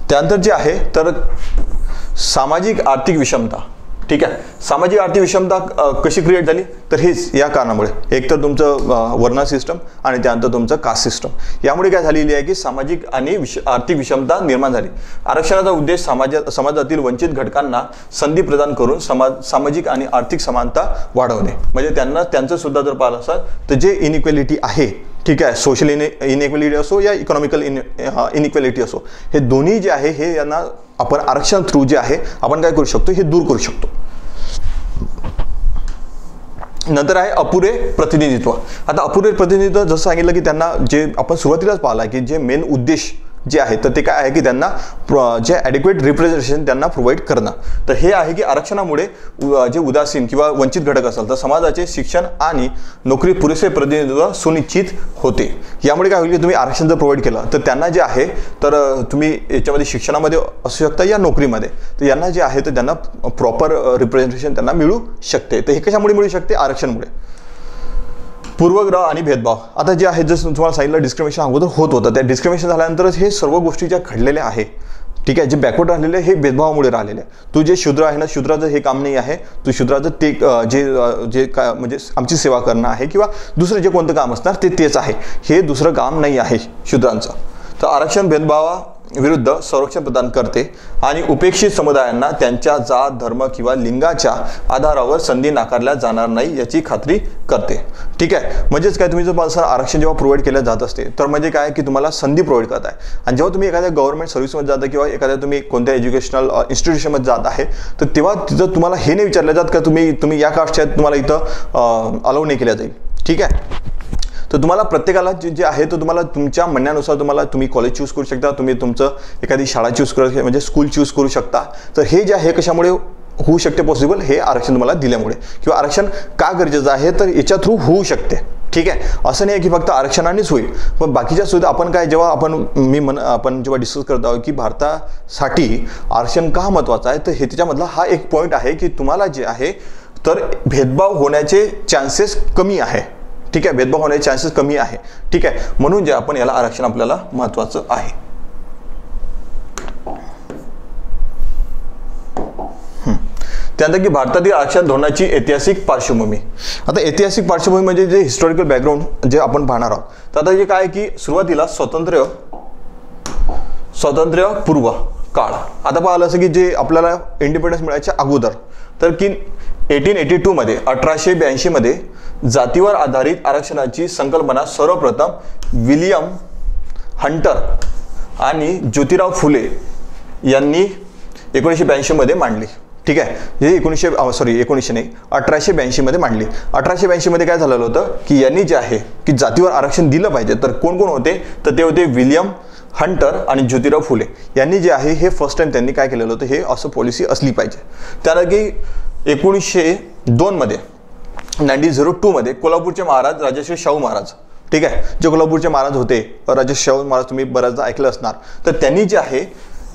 त्यानंतर जे आहे तर सामाजिक आर्थिक विषमता. ठीक आहे, सामाजिक आर्थिक विषमता कशी क्रिएट झाली, तर हेच या कारणामुळे, एक तर तुमचं वर्ण सिस्टम आणि त्यानंतर तुमचं कास्ट सिस्टम, यामुळे काय झालेली आहे की सामाजिक आणि आर्थिक विषमता निर्माण झाली. आरक्षणाचा उद्देश समाजातील वंचित घटकांना संधी प्रदान करून सामाजिक आणि आर्थिक समानता वाढवणे. म्हणजे त्यांचं सुद्धा जर पाहिलं असेल तर जे इनइक्वॅलिटी आहे, ठीक आहे, सोशल इनइक्वॅलिटी असो या इकॉनॉमिकल इनइक्वॅलिटी असो, हे दोन्ही जे आहे हे यांना आपण आरक्षण थ्रू जे आहे आपण काय करू शकतो, हे दूर करू शकतो. नंतर आहे अपुरे प्रतिनिधित्व. आता अपुरे प्रतिनिधित्व जसं सांगितलं की त्यांना जे आपण सुरुवातीलाच पाहिला की जे मेन उद्देश जे आहे तर ते काय आहे की त्यांना जे ॲडिक्वेट रिप्रेझेंटेशन त्यांना प्रोव्हाइड करणं. तर हे आहे की आरक्षणामुळे जे उदासीन किंवा वंचित घटक असेल तर समाजाचे शिक्षण आणि नोकरी पुरेसे प्रतिनिधित्व सुनिश्चित होते. यामुळे काय होईल की तुम्ही आरक्षण जर प्रोव्हाइड केलं तर त्यांना जे आहे तर तुम्ही याच्यामध्ये शिक्षणामध्ये असू शकता या नोकरीमध्ये, तर यांना जे आहे तर त्यांना प्रॉपर रिप्रेझेंटेशन त्यांना मिळू शकते. तर हे कशामुळे मिळू शकते, आरक्षणमुळे. पूर्वग्रह आणि भेदभाव. आता जे आहे जसं तुम्हाला सांगितलं डिस्क्रिमिनेशन अगोदर होत होतं, त्या डिस्क्रिमिनेशन झाल्यानंतरच हे सर्व गोष्टी ज्या घडलेल्या आहे, ठीक आहे, जे बॅकवर्ड राहिलेले हे भेदभावामुळे राहिलेले. तू जे शूद्र आहे ना, शूद्राचं हे काम नाही आहे, तू शूद्राचं ते जे काय म्हणजे आमची सेवा करणं आहे किंवा दुसरं जे कोणतं काम असणार तेच आहे, हे दुसरं काम नाही आहे शूद्रांचं. तर आरक्षण भेदभावा विरुद्ध संरक्षण प्रदान करते आणि उपेक्षित समुदायांना त्यांच्या जात, धर्म किंवा लिंगाच्या आधारावर संधी नाकारल्या जाणार नाही याची खात्री करते. ठीक आहे, म्हणजेच काय तुम्ही जर आरक्षण जेव्हा प्रोव्हाइड केलं जात असते तर म्हणजे काय की तुम्हाला संधी प्रोव्हाइड करत आहे. आणि जेव्हा तुम्ही एखाद्या गव्हर्नमेंट सर्व्हिसमध्ये जाता किंवा एखाद्या तुम्ही कोणत्या एज्युकेशनल इन्स्टिट्यूशनमध्ये जात आहे तर तेव्हा तिथं तुम्हाला हे नाही विचारलं जात का तुम्ही या कास्टच्या तुम्हाला इथं अलाउ नाही केल्या जाईल. ठीक आहे, तर तुम्हाला प्रत्येकाला जे आहे तर तुम्हाला तुमच्या म्हणण्यानुसार तुम्ही कॉलेज चूज करू शकता, तुम्ही तुमचं एखादी शाळा चूज करू म्हणजे स्कूल चूज करू शकता. तर हे जे आहे कशामुळे होऊ शकते पॉसिबल हे आरक्षण तुम्हाला दिल्यामुळे, किंवा आरक्षण का गरजेचं आहे तर याच्या थ्रू होऊ शकते. ठीक आहे, असं नाही की फक्त आरक्षणानेच होईल, पण बाकीच्या सुविधा आपण काय जेव्हा आपण जेव्हा डिस्कस करत आहोत की भारतासाठी आरक्षण का महत्त्वाचं आहे, तर हे त्याच्यामधला हा एक पॉईंट आहे की तुम्हाला जे आहे तर भेदभाव होण्याचे चान्सेस कमी आहे. ठीक आहे, भेदभाव होण्याचे चान्सेस कमी आहे. ठीक आहे, म्हणून जे आपण याला आरक्षण आपल्याला महत्त्वाचं आहे. त्यानंतर की भारतातील आरक्षण धोरणाची ऐतिहासिक पार्श्वभूमी. आता ऐतिहासिक पार्श्वभूमी म्हणजे जे हिस्टॉरिकल बॅकग्राऊंड जे आपण पाहणार आहोत. तर आता जे काय की सुरुवातीला स्वातंत्र्यपूर्व काळ. आता पाहिलं असं की जे आपल्याला इंडिपेंडन्स मिळायच्या अगोदर, तर की 1882 मध्ये 1882 मध्ये जातीवर आधारित आरक्षणाची संकल्पना सर्वप्रथम विलियम हंटर आणि ज्योतिराव फुले यांनी 1982 मध्ये मांडली. ठीक आहे, जे 1882 मध्ये मांडली. 1882 मध्ये काय झालेलं होतं की यांनी जे आहे की जातीवर आरक्षण दिलं पाहिजे, तर कोण कोण होते, तर ते होते विलियम हंटर आणि ज्योतिराव फुले यांनी जे आहे हे फर्स्ट टाइम त्यांनी काय केलेलं होतं, हे असं पॉलिसी असली पाहिजे. त्यानंतर की 1902 मध्ये 1902 मध्ये कोल्हापूरचे महाराज राजश्री शाहू महाराज, ठीक आहे, जे कोल्हापूरचे महाराज होते राजश्री शाहू महाराज, तुम्ही बऱ्याचदा ऐकलं असणार, तर त्यांनी जे आहे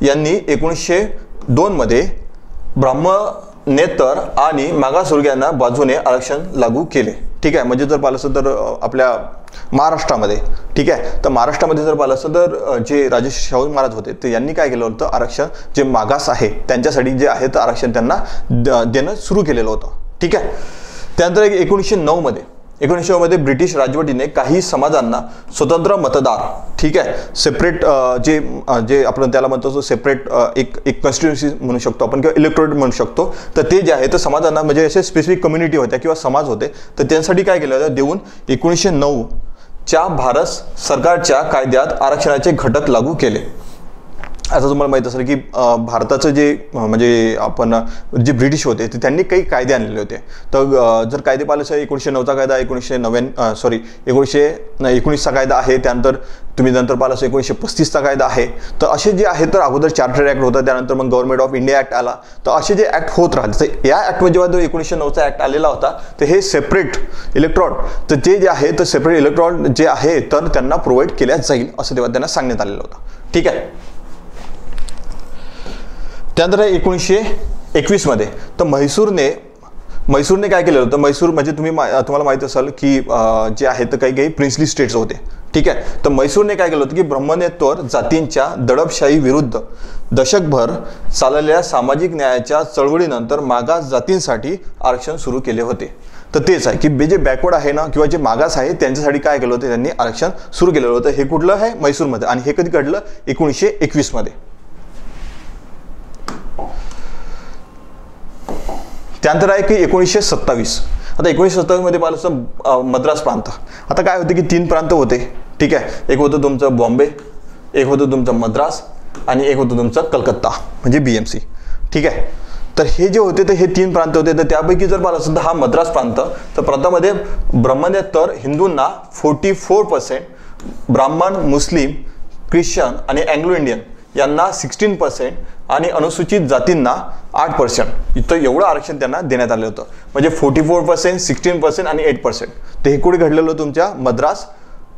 यांनी 1902 मध्ये ब्राह्मणेतर आणि मागासवर्गीयांना बाजूने आरक्षण लागू केले. ठीक आहे, म्हणजे जर पाहिलं असं तर आपल्या महाराष्ट्रामध्ये, ठीक आहे, तर महाराष्ट्रामध्ये जर पाहिलं असं तर जे राजश्री शाहू महाराज होते ते यांनी काय केलं होतं, आरक्षण जे मागास आहे त्यांच्यासाठी जे आहे तर आरक्षण त्यांना देणं सुरू केलेलं होतं. ठीक आहे, त्यानंतर 1909 मध्ये ब्रिटिश राजवटीने काही समाजांना स्वतंत्र मतदार, ठीक आहे, सेपरेट जे आपण त्याला म्हणतो सेपरेट एक कॉन्स्टिट्युन्सी म्हणू शकतो आपण, किंवा इलेक्टोरेट म्हणू शकतो, तर ते जे आहे तर समाजांना म्हणजे असे स्पेसिफिक कम्युनिटी होत्या किंवा समाज होते, तर त्यांच्यासाठी काय केलं होतं, देऊन 1909 च्या भारत सरकारच्या कायद्यात आरक्षणाचे घटक लागू केले. आता तुम्हाला माहित असेल की भारताचं जे म्हणजे आपण जे ब्रिटिश होते ते त्यांनी काही कायदे आणलेले होते. तर जर कायदे पाहिलं असेल 1909चा कायदा, 1919चा कायदा आहे, त्यानंतर तुम्ही नंतर पाहिलं असेल 1935चा कायदा आहे. तर असे जे आहे तर अगोदर चार्टर ॲक्ट होता, त्यानंतर मग गव्हर्नमेंट ऑफ इंडिया ॲक्ट आला. तर असे जे ॲक्ट होत राहिले, तर या ॲक्टमध्ये जेव्हा 1909चा ॲक्ट आलेला होता तर हे सेपरेट इलेक्ट्रॉन, तर ते जे आहे तर सेपरेट इलेक्ट्रॉन जे आहे तर त्यांना प्रोव्हाइड केल्या जाईल असं तेव्हा त्यांना सांगण्यात आलेलं होतं. ठीक आहे, त्यानंतर 1921 मध्ये तर म्हैसूरने काय केलेलं होतं, म्हैसूर म्हणजे तुम्हाला माहिती असेल की जे आहे तर काही प्रिन्सली स्टेट्स होते. ठीक आहे, तर म्हैसूरने काय केलं होतं की ब्राह्मणेतर जातींच्या दडपशाही विरुद्ध दशकभर चाललेल्या सामाजिक न्यायाच्या चळवळीनंतर मागास जातींसाठी आरक्षण सुरू केले होते. तर तेच आहे की जे बॅकवर्ड आहे ना किंवा जे मागास आहे त्यांच्यासाठी काय केलं होतं, त्यांनी आरक्षण सुरू केलेलं होतं. हे कुठलं आहे, म्हैसूरमध्ये, आणि हे कधी घडलं, 1921 मध्ये. त्यानंतर आहे की 1927. आता 1927 मध्ये पाहिलं असं मद्रास प्रांत. आता काय होते की 3 प्रांत होते. ठीक आहे, एक होतं तुमचं बॉम्बे, एक होतं तुमचं मद्रास, आणि एक होतं तुमचं कलकत्ता म्हणजे BMC. ठीक आहे, तर हे जे होते तर हे 3 प्रांत होते. तर त्यापैकी जर पाहिलं असं तर हा मद्रास प्रांत, तर प्रांतामध्ये ब्राह्मणेतर हिंदूंना 44%, ब्राह्मण, मुस्लिम, ख्रिश्चन आणि अँग्लो इंडियन यांना 16% आणि अनुसूचित जातींना 8%. इथं एवढं आरक्षण त्यांना देण्यात आलं होतं. म्हणजे 44%, 16% आणि 8%. ते हे कुठे घडलेलं होतं, तुमच्या मद्रास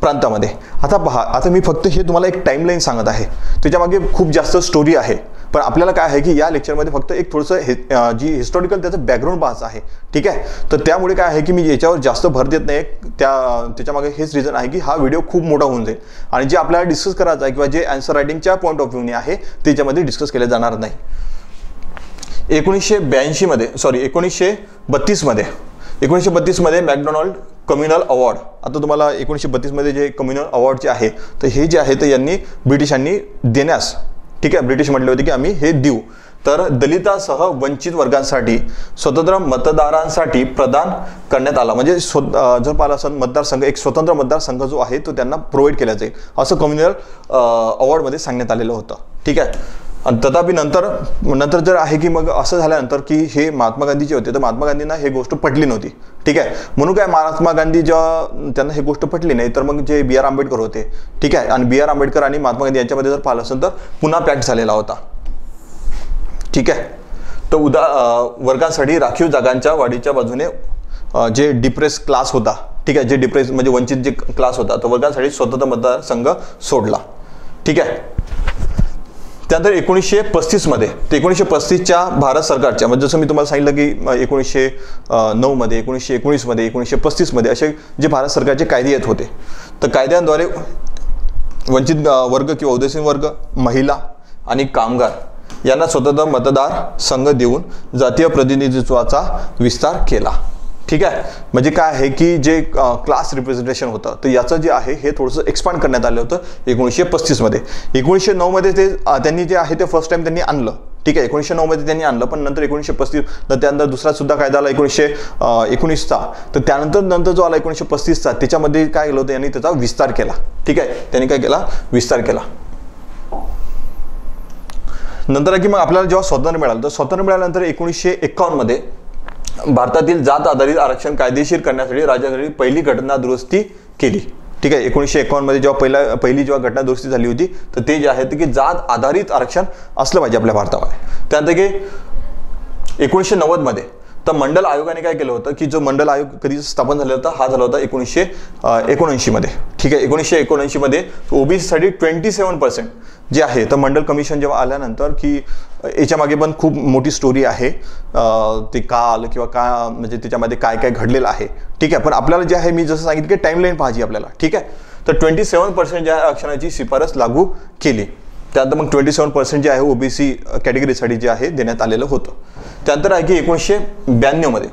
प्रांतामध्ये. आता पहा, आता मी फक्त हे तुम्हाला एक टाइमलाईन सांगत आहे, त्याच्यामागे खूप जास्त स्टोरी आहे. पण आपल्याला काय आहे की या लेक्चरमध्ये फक्त एक थोडंसं जी हिस्टॉरिकल त्याचं बॅकग्राऊंड पाहायचं आहे. ठीक आहे, तर त्यामुळे काय आहे की मी याच्यावर जास्त भर देत नाही. त्याच्यामागे हेच रिझन आहे की हा व्हिडिओ खूप मोठा होऊन जाईल, आणि जे आपल्याला डिस्कस करायचं आहे किंवा जे आन्सर रायटिंगच्या पॉईंट ऑफ व्ह्यूने आहे त्याच्यामध्ये डिस्कस केले जाणार नाही. 1932 मध्ये मॅकडोनाल्ड कम्युनल अवॉर्ड. आता तुम्हाला 1932 मध्ये जे कम्युनल अवॉर्ड जे आहे तर हे जे आहे तर यांनी ब्रिटिशांनी देण्यास, ठीक आहे, ब्रिटिश म्हटले होते की आम्ही हे देऊ, तर दलितांसह वंचित वर्गांसाठी स्वतंत्र मतदारांसाठी प्रदान करण्यात आला. म्हणजे जर पाहिलं असेल मतदारसंघ, एक स्वतंत्र मतदारसंघ जो आहे तो त्यांना प्रोव्हाइड केला जाईल असं कम्युनल अवॉर्डमध्ये सांगण्यात आलेलं होतं. ठीक आहे, आणि तथापि नंतर जर आहे की मग असं झाल्यानंतर की हे महात्मा गांधी जे होते तर महात्मा गांधींना हे गोष्ट पटली नव्हती. ठीक आहे, म्हणून काय महात्मा गांधी जेव्हा त्यांना हे गोष्ट पटली नाही, तर मग जे BR आंबेडकर होते, ठीक आहे, आणि BR आंबेडकर आणि महात्मा गांधी यांच्यामध्ये जर पाहिलं असेल तर पुन्हा पॅक्ट झालेला होता. ठीक आहे, तर वर्गांसाठी राखीव जागांच्या वाढीच्या बाजूने जे डिप्रेस क्लास होता, ठीक आहे, जे डिप्रेस म्हणजे वंचित जे क्लास होता तो वर्गांसाठी स्वतंत्र मतदारसंघ सोडला, ठीक आहे. त्यानंतर 1935 मध्ये, तर 1935च्या भारत सरकारच्या, म्हणजे जसं मी तुम्हाला सांगितलं की 1909 मध्ये, 1919 मध्ये, 1935 मध्ये असे जे भारत सरकारचे कायदे येत होते, तर कायद्यांद्वारे वंचित वर्ग किंवा उदासीन वर्ग, महिला आणि कामगार यांना स्वतंत्र मतदार संघ देऊन जातीय प्रतिनिधित्वाचा विस्तार केला, ठीक आहे. म्हणजे काय आहे की जे क्लास रिप्रेझेंटेशन होतं तर याचं जे आहे हे थोडंसं एक्सपांड करण्यात आलं होतं 1935 मध्ये. 1909 मध्ये ते त्यांनी जे आहे ते फर्स्ट टाइम त्यांनी आणलं, ठीक आहे. 1909 मध्ये त्यांनी आणलं, पण नंतर 1935 त्यानंतर दुसरा सुद्धा कायदा आला 1919चा, तर त्यानंतर जो आला 1935चा त्याच्यामध्ये काय केलं होतं, यांनी त्याचा विस्तार केला, ठीक आहे. त्यांनी काय केला, विस्तार केला. नंतर की मग आपल्याला जेव्हा स्वातंत्र्य मिळालं, तर स्वातंत्र्य मिळाल्यानंतर 1951 मध्ये भारतातील जात आधारित आरक्षण कायदेशीर करण्यासाठी राज्यांसाठी पहिली घटना दुरुस्ती केली, ठीक आहे. 1951 मध्ये जेव्हा पहिली जेव्हा घटना दुरुस्ती झाली होती, तर ते जे आहे ते की जात आधारित आरक्षण असलं पाहिजे आपल्या भारतामध्ये. त्यानंतर की 1990 मध्ये तर मंडल आयोगाने काय केलं होतं की जो मंडल आयोग कधी स्थापन झाला होता, हा झाला होता 1979 मध्ये, ठीक आहे. 1979 मध्ये ओबीसीसाठी 27% जे आहे, तर मंडल कमिशन जेव्हा आल्यानंतर की याच्या मागे पण खूप मोठी स्टोरी आहे, ते का आलं किंवा का म्हणजे त्याच्यामध्ये काय काय घडलेलं आहे, ठीक आहे. पण आपल्याला जे आहे मी जसं सांगितलं की टाइमलाईन पाहिजे आपल्याला, ठीक आहे. तर 27% ज्या आरक्षणाची शिफारस लागू केली. त्यानंतर मग 27% जे आहे ओबीसी कॅटेगरीसाठी जे आहे देण्यात आलेलं होतं. त्यानंतर आहे की 1992 मध्ये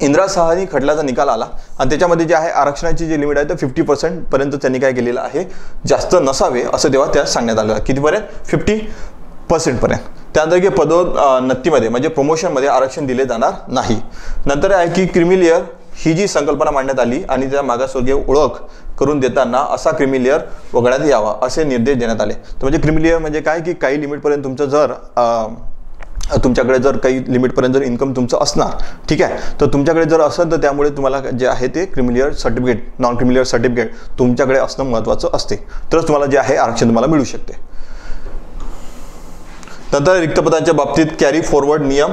इंदिरा साहनी खटल्याचा निकाल आला आणि त्याच्यामध्ये जे आहे आरक्षणाची जी लिमिट आहे तर 50% पर्यंत त्यांनी काय केलेलं आहे, जास्त नसावे असं तेव्हा त्या सांगण्यात आलं. कितीपर्यंत, 50% पर्यंत. त्यानंतर की पदोन्नतीमध्ये म्हणजे प्रमोशनमध्ये आरक्षण दिले जाणार नाही. नंतर आहे की क्रिमी लेअर ही जी संकल्पना मांडण्यात आली आणि त्या मागासवर्गीय ओळख करून देताना असा क्रिमी लेअर वगळण्यात यावा असे निर्देश देण्यात आले. तर म्हणजे क्रिमी लेअर म्हणजे काय की काही लिमिटपर्यंत तुमचं जर तुमच्याकडे जर काही लिमिटपर्यंत जर इन्कम तुमचं असणार, ठीक आहे, तर तुमच्याकडे जर असेल तर त्यामुळे तुम्हाला जे आहे ते creamy layer certificate, non creamy layer certificate तुमच्याकडे असणं महत्त्वाचं असते, तरच तुम्हाला जे आहे आरक्षण तुम्हाला मिळू शकते. नंतर रिक्त पदांच्या बाबतीत कॅरी फॉरवर्ड नियम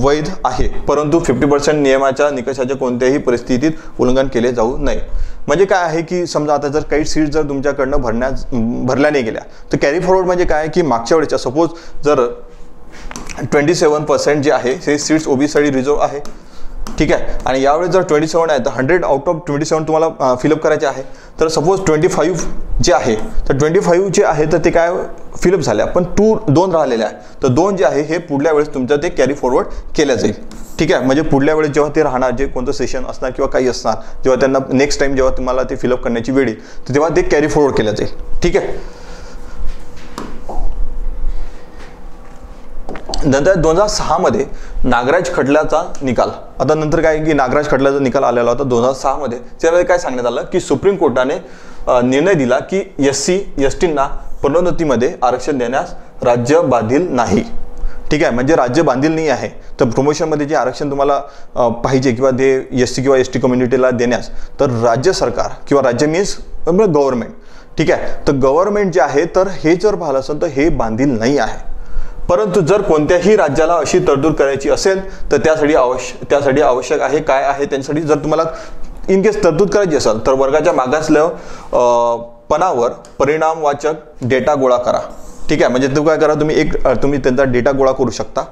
वैध आहे, परंतु 50% नियमाच्या निकषाच्या कोणत्याही परिस्थितीत उल्लंघन केले जाऊ नये. म्हणजे काय आहे की समजा आता जर काही सीट जर तुमच्याकडनं भरल्या नाही गेल्या, तर कॅरी फॉरवर्ड म्हणजे काय की मागच्या वेळेच्या सपोज जर 27% जे आहे हे सीट्स ओबीसीसाठी रिझर्व आहे, ठीक आहे, आणि यावेळेस जर 27 आहे तर 100 आउट ऑफ 27 तुम्हाला फिलअप करायचे आहे. तर सपोज 25 जे आहे तर 25 जे आहे तर ते काय फिलअप झाल्या, पण 2 राहिलेल्या आहे, तर 2 जे आहे हे पुढल्या वेळेस तुमचं ते कॅरी फॉरवर्ड केल्या जाईल, ठीक आहे. म्हणजे पुढल्या वेळेस जेव्हा ते राहणार, जे कोणतं सेशन असणार किंवा काही असणार, जेव्हा त्यांना नेक्स्ट टाइम जेव्हा तुम्हाला ते फिलअप करण्याची वेळ येईल तर तेव्हा ते कॅरी फॉरवर्ड केल्या जाईल, ठीक आहे. नंतर 2006 मध्ये नागराज खटल्याचा निकाल. आता नंतर काय की नागराज खटल्याचा निकाल आलेला होता 2006 मध्ये. त्यामध्ये काय सांगण्यात आलं की सुप्रीम कोर्टाने निर्णय दिला की SC STंना पदोन्नतीमध्ये आरक्षण देण्यास राज्य बांधील नाही, ठीक आहे. म्हणजे राज्य बांधील नाही आहे, तर प्रमोशनमध्ये जे आरक्षण तुम्हाला पाहिजे किंवा ते SC किंवा ST कम्युनिटीला देण्यास, तर राज्य सरकार किंवा राज्य मीन्स गव्हर्नमेंट, ठीक आहे. तर गव्हर्नमेंट जे आहे तर हे जर पाहिलं असेल तर हे बांधील नाही आहे. परंतु जर कोणत्याही राज्याला अशी तरतूद करायची असेल तर त्यासाठी आवश्यक आहे काय आहे, त्यांच्यासाठी जर तुम्हाला इन केस तरतूद करायची असेल तर वर्गाच्या मागासलेपणावर परिणामवाचक डेटा गोळा करा, ठीक आहे. म्हणजे तुम्ही काय करा, तुम्ही त्यांचा डेटा गोळा करू शकता.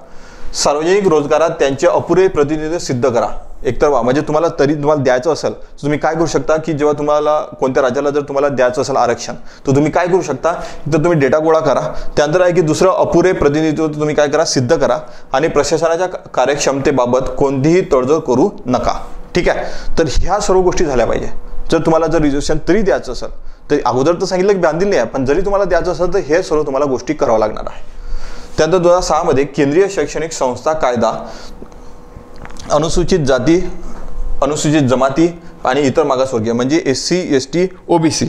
सार्वजनिक रोजगारात त्यांचे अपुरे प्रतिनिधित्व सिद्ध करा. एकतर म्हणजे तुम्हाला द्यायचं असेल तर तुम्ही काय करू शकता की जेव्हा तुम्हाला कोणत्या राज्याला जर तुम्हाला द्यायचं असेल आरक्षण तर तुम्ही काय करू शकता, तर तुम्ही डेटा गोळा करा. त्यानंतर आहे की दुसरं अपुरे प्रतिनिधित्व तुम्ही काय करा, सिद्ध करा आणि प्रशासनाच्या कार्यक्षमतेबाबत कोणतीही तडजोड करू नका, ठीक आहे. तर ह्या सर्व गोष्टी झाल्या पाहिजे. जर तुम्हाला जर रिझर्वेशन तरी द्यायचं असेल तर अगोदर तर सांगितलं की बांधील नाही आहे, पण जरी तुम्हाला द्यायचं असेल तर हे सर्व तुम्हाला गोष्टी करावं लागणार आहे. त्यानंतर 2006 मध्ये केंद्रीय शैक्षणिक संस्था कायदा अनुसूचित जाती, अनुसूचित जमाती आणि इतर मागासवर्गीय म्हणजे SC ST OBC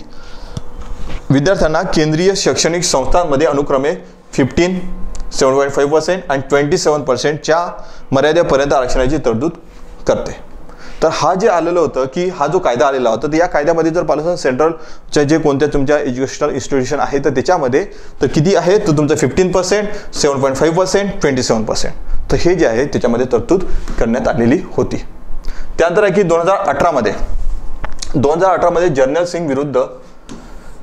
विद्यार्थ्यांना केंद्रीय शैक्षणिक संस्थांमध्ये अनुक्रमे 15, 7.5% आणि 27% च्या मर्यादेपर्यंत आरक्षणाची तरतूद करते. तर हा जे आलेलं होतं की हा जो कायदा आलेला होता, तर या कायद्यामध्ये जर पाहिलं तर सेंट्रलच्या जे कोणत्या तुमच्या एज्युकेशनल इन्स्टिट्यूशन आहे तर त्याच्यामध्ये तर किती आहे, तर तुमचं 15%, 7.5%, 27%. तर हे जे आहे त्याच्यामध्ये तरतूद करण्यात आलेली होती. त्यानंतर आहे की 2018 मध्ये जर्नल सिंग विरुद्ध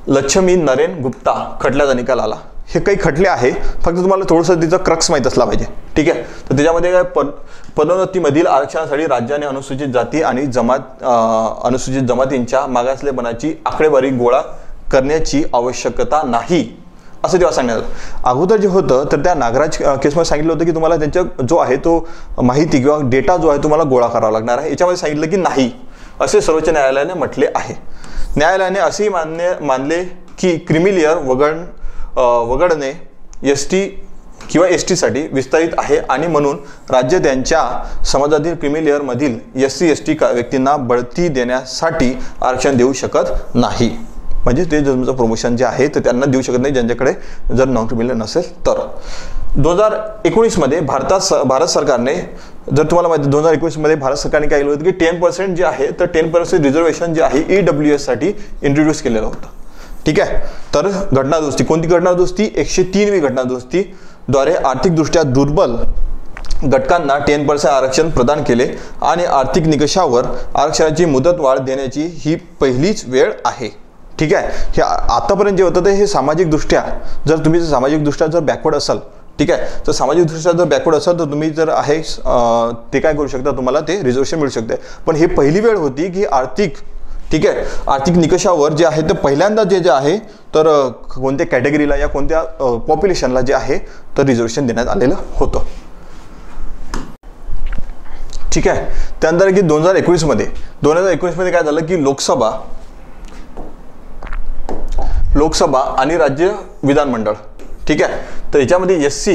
लक्ष्मी नरेन गुप्ता खटल्याचा निकाल आला. हे काही खटले आहे, फक्त तुम्हाला थोडंसं तिचा क्रक्स माहीत असला पाहिजे. ठीक आहे. तर त्याच्यामध्ये काय पदोन्नतीमधील आरक्षणासाठी राज्याने अनुसूचित जाती आणि अनुसूचित जमातींच्या मागासलेपणाची आकडेवारी गोळा करण्याची आवश्यकता नाही असं तेव्हा सांगण्यात आलं. अगोदर जे होतं तर त्या नागराज केसमध्ये सांगितलं होतं की तुम्हाला त्यांच्या जो आहे तो माहिती किंवा डेटा जो आहे तुम्हाला गोळा करावा लागणार आहे. याच्यामध्ये सांगितलं की नाही असे सर्वोच्च न्यायालयाने म्हटले आहे. न्यायालयाने असेही मानले की क्रिमिलेअर वगळणे ST किंवा ST विस्तारित आहे आणि म्हणून राज्य त्यांच्या समाजातील क्रिमिलेअरमधील SC/ST व्यक्तींना बढती देण्यासाठी आरक्षण देऊ शकत नाही. म्हणजे ते तुमचं प्रमोशन जे आहे तर त्यांना देऊ शकत नाही ज्यांच्याकडे जर नॉन क्रिमिनल नसेल तर. 2019 मध्ये भारत सरकारने, जर तुम्हाला माहिती 2019 मध्ये भारत सरकारने काय केलं होतं की 10% जे आहे तर 10% रिझर्वेशन जे आहे EWS साठी इंट्रोड्यूस केलेलं होतं. ठीक आहे. तर घटनादुरुस्ती, कोणती घटनादुरुस्ती, 103वी घटनादुरुस्ती द्वारे आर्थिकदृष्ट्या दुर्बल घटकांना 10% आरक्षण प्रदान केले आणि आर्थिक निकषावर आरक्षणाची मुदतवाढ देण्याची ही पहिलीच वेळ आहे. ठीक आहे. हे आतापर्यंत जे होतं ते हे सामाजिकदृष्ट्या, जर तुम्ही सामाजिकदृष्ट्या जर बॅकवर्ड असाल, ठीक आहे, तर सामाजिकदृष्ट्या जर बॅकवर्ड असाल तर तुम्ही जर आहे ते काय करू शकता, तुम्हाला ते रिझर्वेशन मिळू शकते. पण ही पहिली वेळ होती की आर्थिक, ठीक आहे, आर्थिक निकषावर जे आहे तर पहिल्यांदा जे आहे तर कोणत्या कॅटेगरीला या कोणत्या पॉप्युलेशनला जे आहे तर रिझर्वेशन देण्यात आलेलं होतं. ठीक आहे. त्यानंतर की 2019 मध्ये काय झालं की लोकसभा आणि राज्य विधानमंडळ, ठीक आहे, तर याच्यामध्ये SC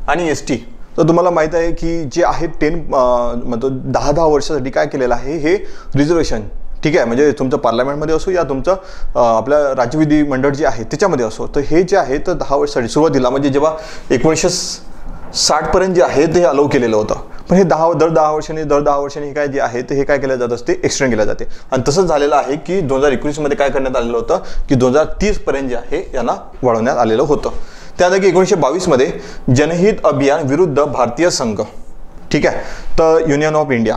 आणि ST, तर तुम्हाला माहित आहे की जे आहे 10 वर्षासाठी काय केलेलं आहे हे रिझर्वेशन. ठीक आहे. म्हणजे तुमचं पार्लमेंटमध्ये असो या तुमचं आपल्या राज्य विधिमंडळ जे आहे त्याच्यामध्ये असो, तर हे जे आहे तर 10 वर्षासाठी सुरुवातीला म्हणजे जेव्हा 1960 पर्यंत जे आहे ते अलाउ केलेलं होतं. पण हे दर 10 वर्षांनी काय जे आहे तर हे काय केलं जात असते, एक्सटेंड केलं जाते. आणि तसंच झालेलं आहे की 2019 मध्ये काय करण्यात आलेलं होतं की 2030 पर्यंत जे आहे यांना वाढवण्यात आलेलं होतं. त्यानंतर की 1922 मध्ये जनहित अभियान विरुद्ध भारतीय संघ, ठीक आहे, तर युनियन ऑफ इंडिया.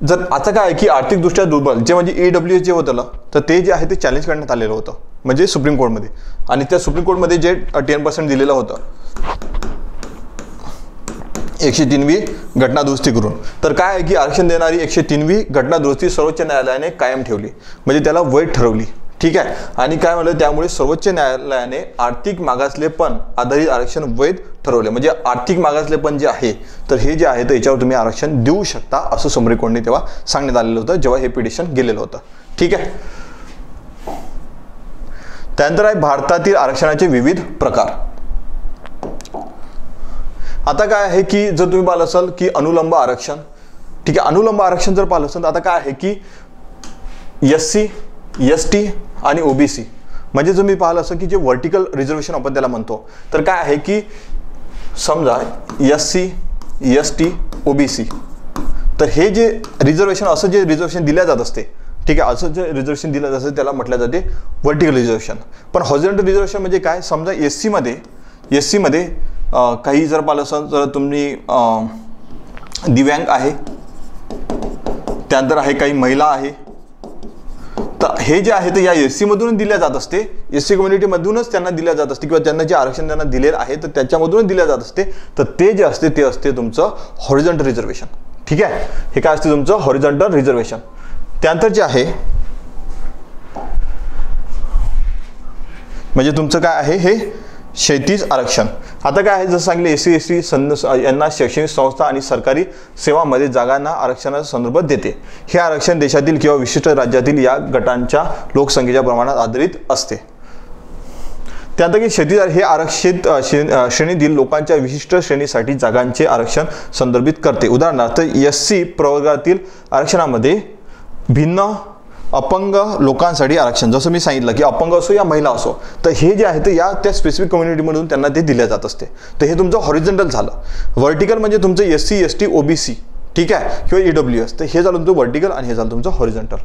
जर आता काय आहे की आर्थिकदृष्ट्या दुर्बल जे म्हणजे EWS जे होतं तर ते जे आहे ते चॅलेंज करण्यात आलेलं होतं म्हणजे सुप्रीम कोर्टमध्ये. आणि त्या सुप्रीम कोर्टमध्ये जे 10% दिलेलं होतं 103वी घटनादुरुस्ती करून, तर काय आहे की आरक्षण देणारी 103वी घटनादुरुस्ती सर्वोच्च न्यायालयाने कायम ठेवली, म्हणजे त्याला वैध ठरवली. ठीक आहे. आणि काय म्हणलं, त्यामुळे सर्वोच्च न्यायालयाने आर्थिक मागासलेपण आधारित आरक्षण वैध ठरवले. म्हणजे आर्थिक मागासलेपण जे आहे तर हे जे आहे तर याच्यावर तुम्ही आरक्षण देऊ शकता असं सुप्रीम कोर्टने तेव्हा सांगण्यात आलेलं होतं जेव्हा हे पिटिशन गेलेलं होतं. ठीक आहे. त्यानंतर आहे भारतातील आरक्षणाचे विविध प्रकार. आता काय आहे की जर तुम्ही पाहिलं असाल की अनुलंब आरक्षण, ठीक आहे, अनुलंब आरक्षण जर पाहिलं असेल तर आता काय आहे की SC, ST आणि OBC, म्हणजे तुम्ही पाहिलं असं की जे व्हर्टिकल रिझर्वेशन आपण त्याला म्हणतो, तर काय आहे की समजा SC, ST, OBC, तर हे जे रिझर्वेशन असं जे रिझर्वेशन दिल्या जात असते, ठीक आहे, असं जे रिझर्वेशन दिलं जात असते त्याला म्हटलं जाते व्हर्टिकल रिझर्वेशन. पण हॉरिझॉन्टल रिझर्वेशन म्हणजे काय, समजा SC मध्ये काही जर पाहिलं असेल तर तुम्ही दिव्यांग आहे, त्यानंतर आहे काही महिला आहे, तर हे जे आहे ते या SC मधूनच दिल्या जात असते, SC कम्युनिटीमधूनच त्यांना दिल्या जात असते किंवा त्यांना जे आरक्षण त्यांना दिलेलं आहे तर त्याच्यामधूनच दिल्या जात असते. तर ते जे असते ते असते तुमचं हॉरिझॉन्टल रिझर्वेशन. ठीक आहे. हे काय असते तुमचं हॉरिझॉन्टल रिझर्वेशन. त्यानंतर जे आहे म्हणजे तुमचं काय आहे हे क्षैतिज आरक्षण. आता काय आहे जसं सांगितले SC ST यांना शैक्षणिक संस्था आणि सरकारी सेवांमध्ये जागांना आरक्षणाचा संदर्भ देते. हे आरक्षण देशातील किंवा विशिष्ट राज्यातील या गटांच्या लोकसंख्येच्या प्रमाणात आधारित असते. त्यानंतर की क्षैतिज हे आरक्षित श्रेणीतील लोकांच्या विशिष्ट श्रेणीसाठी जागांचे आरक्षण संदर्भित करते. उदाहरणार्थ SC प्रवर्गातील आरक्षणामध्ये भिन्न अपंग लोकांसाठी आरक्षण, जसं मी सांगितलं की अपंग असो या महिला असो, तर हे जे आहे ते या त्या स्पेसिफिक कम्युनिटीमधून त्यांना ते दिल्या जात असते. तर हे तुमचं हॉरिझॉन्टल झालं. व्हर्टिकल म्हणजे तुमचं SC ST OBC, ठीक आहे, किंवा EWS. तर हे झालं तुमचं व्हर्टिकल आणि हे झालं तुमचं हॉरिझॉन्टल.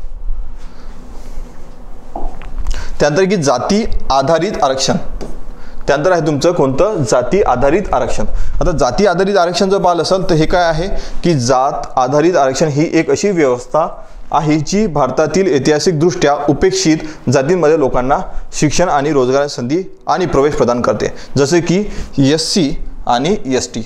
त्यानंतर की जाती आधारित आरक्षण. त्यानंतर आहे तुमचं कोणतं, जाती आधारित आरक्षण. आता जाती आधारित आरक्षण जर पाहिलं असेल तर हे काय आहे की जात आधारित आरक्षण ही एक अशी व्यवस्था आहे जी भारतातील ऐतिहासिकदृष्ट्या उपेक्षित जातींमध्ये लोकांना शिक्षण आणि रोजगाराची संधी आणि प्रवेश प्रदान करते, जसे की SC आणि ST.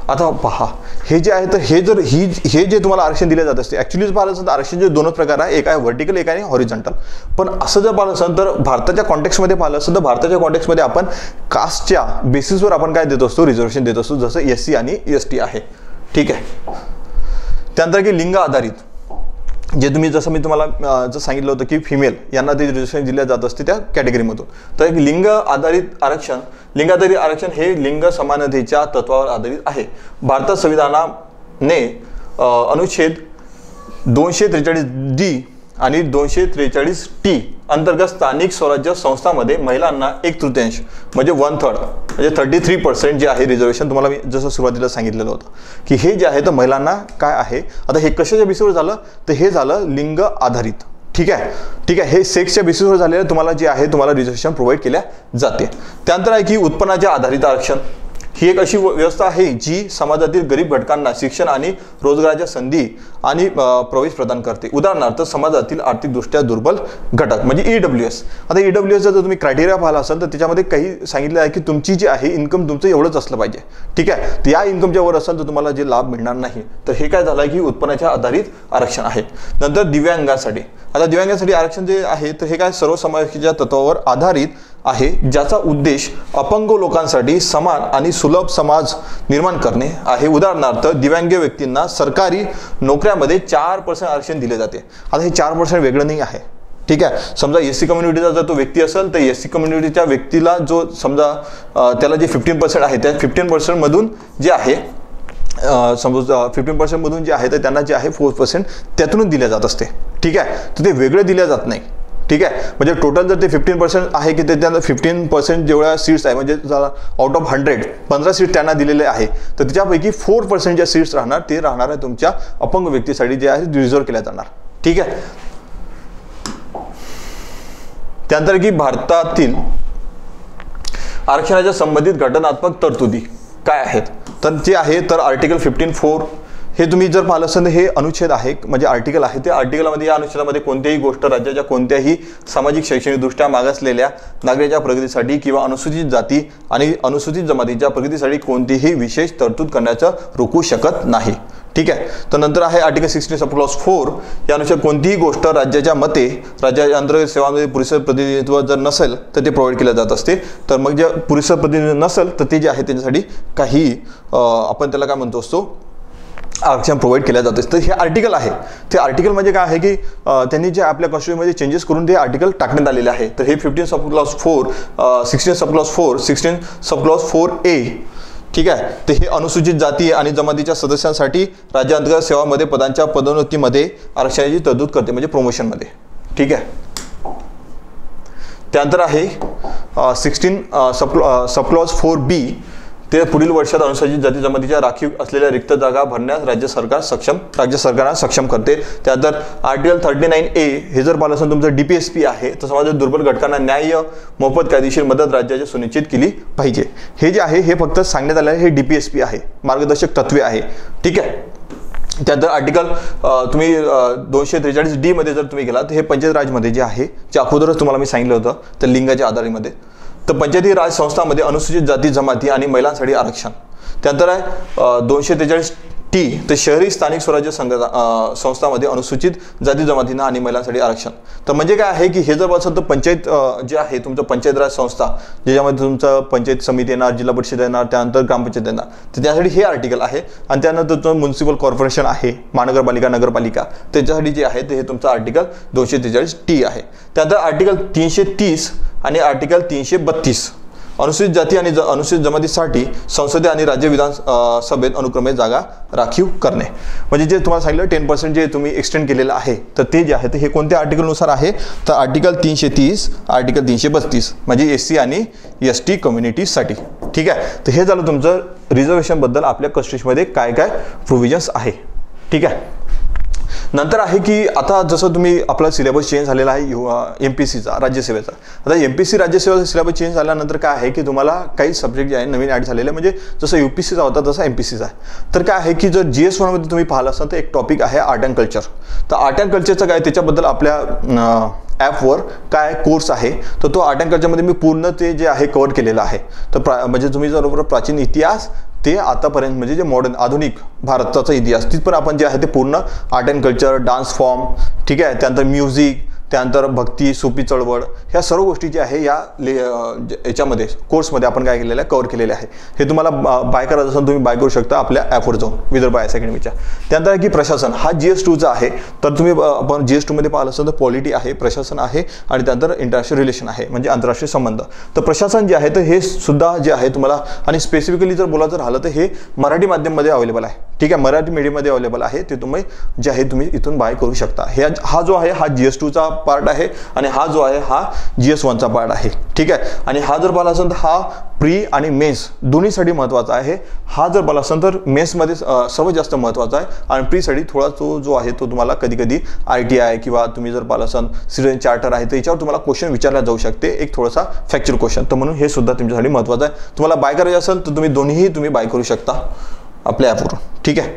आता पहा, हे जे आहे तर हे जे तुम्हाला आरक्षण दिले जात असते, ॲक्च्युली पाहिलं असेल तर आरक्षणचे दोनच प्रकार आहे, एक आहे व्हर्टिकल, एक आहे हॉरिझॉन्टल. पण असं जर पाहिलं असेल तर भारताच्या कॉन्टेक्स्टमध्ये पाहिलं असेल तर भारताच्या कॉन्टेक्स्टमध्ये आपण कास्टच्या बेसिसवर आपण काय देत असतो, रिझर्वेशन देत असतो, जसं SC आणि ST आहे. ठीक आहे. त्यानंतर की लिंग आधारित, जे तुम्ही जसं मी तुम्हाला जर सांगितलं होतं की फिमेल यांना ते रिझर्वेशन दिल्या जात असते त्या कॅटेगरीमधून. तर एक लिंग आधारित आरक्षण हे लिंग समानतेच्या तत्वावर आधारित आहे. भारतात संविधानाने अनुच्छेद 243D आणि 243T अंतर्गत स्थानिक स्वराज्य संस्थांमध्ये महिलांना 1/3 म्हणजे 1/3 म्हणजे 33% जे आहे रिझर्वेशन, तुम्हाला मी जसं सुरुवातीला सांगितलेलं होतं की हे जे आहे तर महिलांना काय आहे. आता हे कशाच्या बेसिसवर झालं तर हे झालं लिंग आधारित. ठीक आहे, हे सेक्सच्या बेसिसवर झालेलं तुम्हाला जे आहे तुम्हाला रिझर्वेशन प्रोव्हाइड केल्या जाते. त्यानंतर आहे की उत्पन्नाच्या आधारित आरक्षण. ही एक अशी व्यवस्था आहे जी समाजातील गरीब घटकांना शिक्षण आणि रोजगाराच्या संधी आणि प्रवेश प्रदान करते. उदाहरणार्थ समाजातील आर्थिकदृष्ट्या दुर्बल घटक म्हणजे EWS. आता EWS जर तुम्ही क्रायटेरिया पाहिला असाल तर त्याच्यामध्ये काही सांगितलं आहे की तुमची जी आहे इन्कम तुमचं एवढंच असलं पाहिजे. ठीक आहे, तर या इन्कमच्या वर असेल तर तुम्हाला जे लाभ मिळणार नाही. तर हे काय झालं की उत्पन्नाच्या आधारित आरक्षण आहे. नंतर दिव्यांगासाठी. आता दिव्यांगासाठी आरक्षण जे आहे तर हे काय सर्वसमावेशच्या तत्वावर आधारित आहे, ज्याचा उद्देश अपंग लोकांसाठी समान आणि सुलभ समाज निर्माण करणे आहे. उदाहरणार्थ दिव्यांग व्यक्तींना सरकारी नोकऱ्यामध्ये 4% आरक्षण दिले जाते. आता हे 4% वेगळं नाही आहे. ठीक आहे, समजा SC कम्युनिटीचा जर तो व्यक्ती असेल तर SC कम्युनिटीच्या व्यक्तीला जो समजा त्याला जे 15% आहे त्या 15% मधून जे आहे समजा 15% मधून जे आहे तर त्यांना जे आहे 4% त्यातूनच दिल्या जात असते. ठीक आहे, तर ते वेगळं दिल्या जात नाही. ठीक आहे, म्हणजे टोटल जर ते 15% आहे की त्याच्यानंतर 15% जेवढ्या सीट्स आहे म्हणजे आउट ऑफ 100 15 सीट त्यांना दिलेले आहे तर त्याच्यापैकी 4% ज्या सीट्स राहणार ते राहणार आहे तुमच्या अपंग व्यक्तीसाठी जे आहे रिझर्व केल्या जाणार. ठीक आहे. त्यानंतर की भारतातील आरक्षणाच्या संबंधित घटनात्मक तरतुदी काय आहेत तर जे आहे तर आर्टिकल 15(4) हे तुम्ही जर पाहिलं असेल तर हे अनुच्छेद आहे म्हणजे आर्टिकल आहे. त्या आर्टिकलमध्ये या अनुच्छेदामध्ये कोणत्याही गोष्ट राज्याच्या कोणत्याही सामाजिक शैक्षणिकदृष्ट्या मागासलेल्या नागरिकाच्या प्रगतीसाठी किंवा अनुसूचित जाती आणि अनुसूचित जमातीच्या प्रगतीसाठी कोणतीही विशेष तरतूद करण्याचं रोखू शकत नाही. ठीक आहे. तर नंतर आहे आर्टिकल 16 सब क्लॉज 4 या अनुसार कोणतीही गोष्ट राज्याच्या मते राज्याच्या अंतर्गत सेवांमध्ये पुरेसं प्रतिनिधित्व जर नसेल तर ते प्रोव्हाइड केलं जात असते. तर मग जे पुरेसं प्रतिनिधित्व नसेल तर ते जे आहे त्यांच्यासाठी काही आपण त्याला काय म्हणतो असतो आरक्षण प्रोव्हाइड केल्या जाते. तर हे आर्टिकल आहे ते आर्टिकल म्हणजे काय आहे की त्यांनी जे आपल्या कॉन्स्टिट्यूशनमध्ये चेंजेस करून ते आर्टिकल टाकण्यात आलेले आहे. तर हे 15 sub clause 4 16 sub clause 4 16 sub clause 4A. ठीक आहे. तर हे अनुसूचित जाती आणि जमातीच्या सदस्यांसाठी राज्यांतर्गत सेवांमध्ये पदांच्या पदोन्नतीमध्ये आरक्षणाची तरतूद करते म्हणजे प्रमोशनमध्ये. ठीक आहे. त्यानंतर आहे 16 सब क्लॉज 4B. ते पुढील वर्षात अनुसूचित जाती जमातीच्या राखीव असलेल्या रिक्त जागा भरण्यास राज्य सरकारला सक्षम करते. त्यानंतर आर्टिकल 39A हे जर पाहिलं असेल तुमचं DPSP आहे तर समाजातील दुर्बल घटकांना न्याय्य मोफत कायदेशीर मदत राज्याची सुनिश्चित केली पाहिजे. हे जे आहे हे फक्त सांगण्यात आलेलं आहे. हे DPSP आहे, मार्गदर्शक तत्वे आहे. ठीक आहे. त्यानंतर आर्टिकल तुम्ही 243D मध्ये जर तुम्ही गेला तर हे पंचायत राजमध्ये जे आहे जे अगोदरच तुम्हाला मी सांगितलं होतं तर लिंगाच्या आधारामध्ये तर पंचायती राज संस्थांमध्ये अनुसूचित जाती जमाती आणि महिलांसाठी आरक्षण. त्यानंतर आहे 243T तर शहरी स्थानिक स्वराज्य संस्थांमध्ये अनुसूचित जाती जमातींना आणि महिलांसाठी आरक्षण. तर म्हणजे काय आहे की हे जर असेल तर पंचायत जे आहे तुमचं पंचायत राज संस्था ज्याच्यामध्ये तुमचं पंचायत समिती येणार, जिल्हा परिषद येणार, त्यानंतर ग्रामपंचायत येणार तर त्यासाठी हे आर्टिकल आहे. आणि त्यानंतर तुमचं म्युन्सिपल कॉर्पोरेशन आहे, महानगरपालिका नगरपालिका त्याच्यासाठी जे आहे ते हे तुमचं आर्टिकल 243T आहे. त्यानंतर आर्टिकल 330 आणि आर्टिकल 332 अनुसूचित जाती आणि अनुसूचित जमातीसाठी संसदे आणि राज्य विधानसभेत अनुक्रमे जागा राखीव करणे. म्हणजे जे तुम्हाला सांगितलं 10% जे तुम्ही एक्सटेंड केलेलं आहे तर ते जे आहे ते हे कोणत्या आर्टिकलनुसार आहे तर आर्टिकल 330 आर्टिकल 332 म्हणजे SC आणि ST कम्युनिटीसाठी. ठीक आहे. तर हे झालं तुमचं रिझर्वेशनबद्दल आपल्या कॉन्स्टिट्यूशनमध्ये काय काय प्रोव्हिजन्स आहे. ठीक आहे. नंतर आहे की आता जसं तुम्ही आपला सिलेबस चेंज झालेला आहे MPSCचा, राज्यसेवेचा. आता MPSC राज्यसेवेचा सिलेबस चेंज झाल्यानंतर काय आहे की तुम्हाला काही सब्जेक्ट जे आहे नवीन ॲड झालेले, म्हणजे जसं UPSCचा होता तसा MPSCचा आहे. तर काय आहे की जर GS 1 मध्ये तुम्ही पाहिलं असाल तर एक टॉपिक आहे आर्ट अँड कल्चर. तर आर्ट अँड कल्चरचं काय, त्याच्याबद्दल आपल्या ॲपवर काय कोर्स आहे, तर तो आर्ट अँड कल्चरमध्ये मी पूर्ण ते जे आहे कव्हर केलेलं आहे. तर म्हणजे तुम्ही जर प्राचीन इतिहास ते आतापर्यंत म्हणजे जे मॉडर्न आधुनिक भारताचा इतिहास तिथपर्यंत आपण जे आहे ते पूर्ण art and culture, dance form, ठीक आहे, त्यानंतर म्युझिक, त्यानंतर भक्ती, सोपी चळवळ, ह्या सर्व गोष्टी ज्या आहे या याच्यामध्ये कोर्समध्ये आपण काय केलेलं आहे, कव्हर केलेले आहे. हे तुम्हाला बाय करायचं असेल तुम्ही बाय करू शकता आपल्या ॲपवर जाऊन, विदर्भ IAS अकॅडमीच्या. त्यानंतर की प्रशासन हा GS 2चा आहे. तर तुम्ही आपण GS 2 मध्ये पाहिलं असेल तर पॉलिटी आहे, प्रशासन आहे आणि त्यानंतर इंटरनॅशनल रिलेशन आहे, म्हणजे आंतरराष्ट्रीय संबंध. तर प्रशासन जे आहे तर हे सुद्धा जे आहे तुम्हाला, आणि स्पेसिफिकली जर बोलायचं राहिलं तर हे मराठी माध्यममध्ये अवेलेबल आहे. ठीक आहे, मराठी मीडियममध्ये अवेलेबल आहे. ते तुम्ही जे आहे तुम्ही इथून बाय करू शकता. हा जो आहे हा GS 2चा पार्ट आहे आणि हा जो आहे हा GS 1चा पार्ट आहे. ठीक आहे, आणि हा जर पाहिला असेल तर हा प्री आणि मेन्स दोन्हीसाठी महत्त्वाचा आहे. हा जर पाहिला असेल तर मेन्समध्ये सर्वात जास्त महत्त्वाचा आहे आणि प्रीसाठी थोडा जो आहे तो तुम्हाला कधी कधी ITI किंवा तुम्ही जर पाहिला असाल सिटिझन चार्टर आहे तर याच्यावर तुम्हाला क्वेश्चन विचारला जाऊ शकते, एक थोडासा फॅक्चर क्वेश्चन. तर म्हणून हे सुद्धा तुमच्यासाठी महत्त्वाचं आहे. तुम्हाला बाय करायचं असेल तर तुम्ही दोन्हीही तुम्ही बाय करू शकता आपल्या ॲपवरून. ठीक आहे.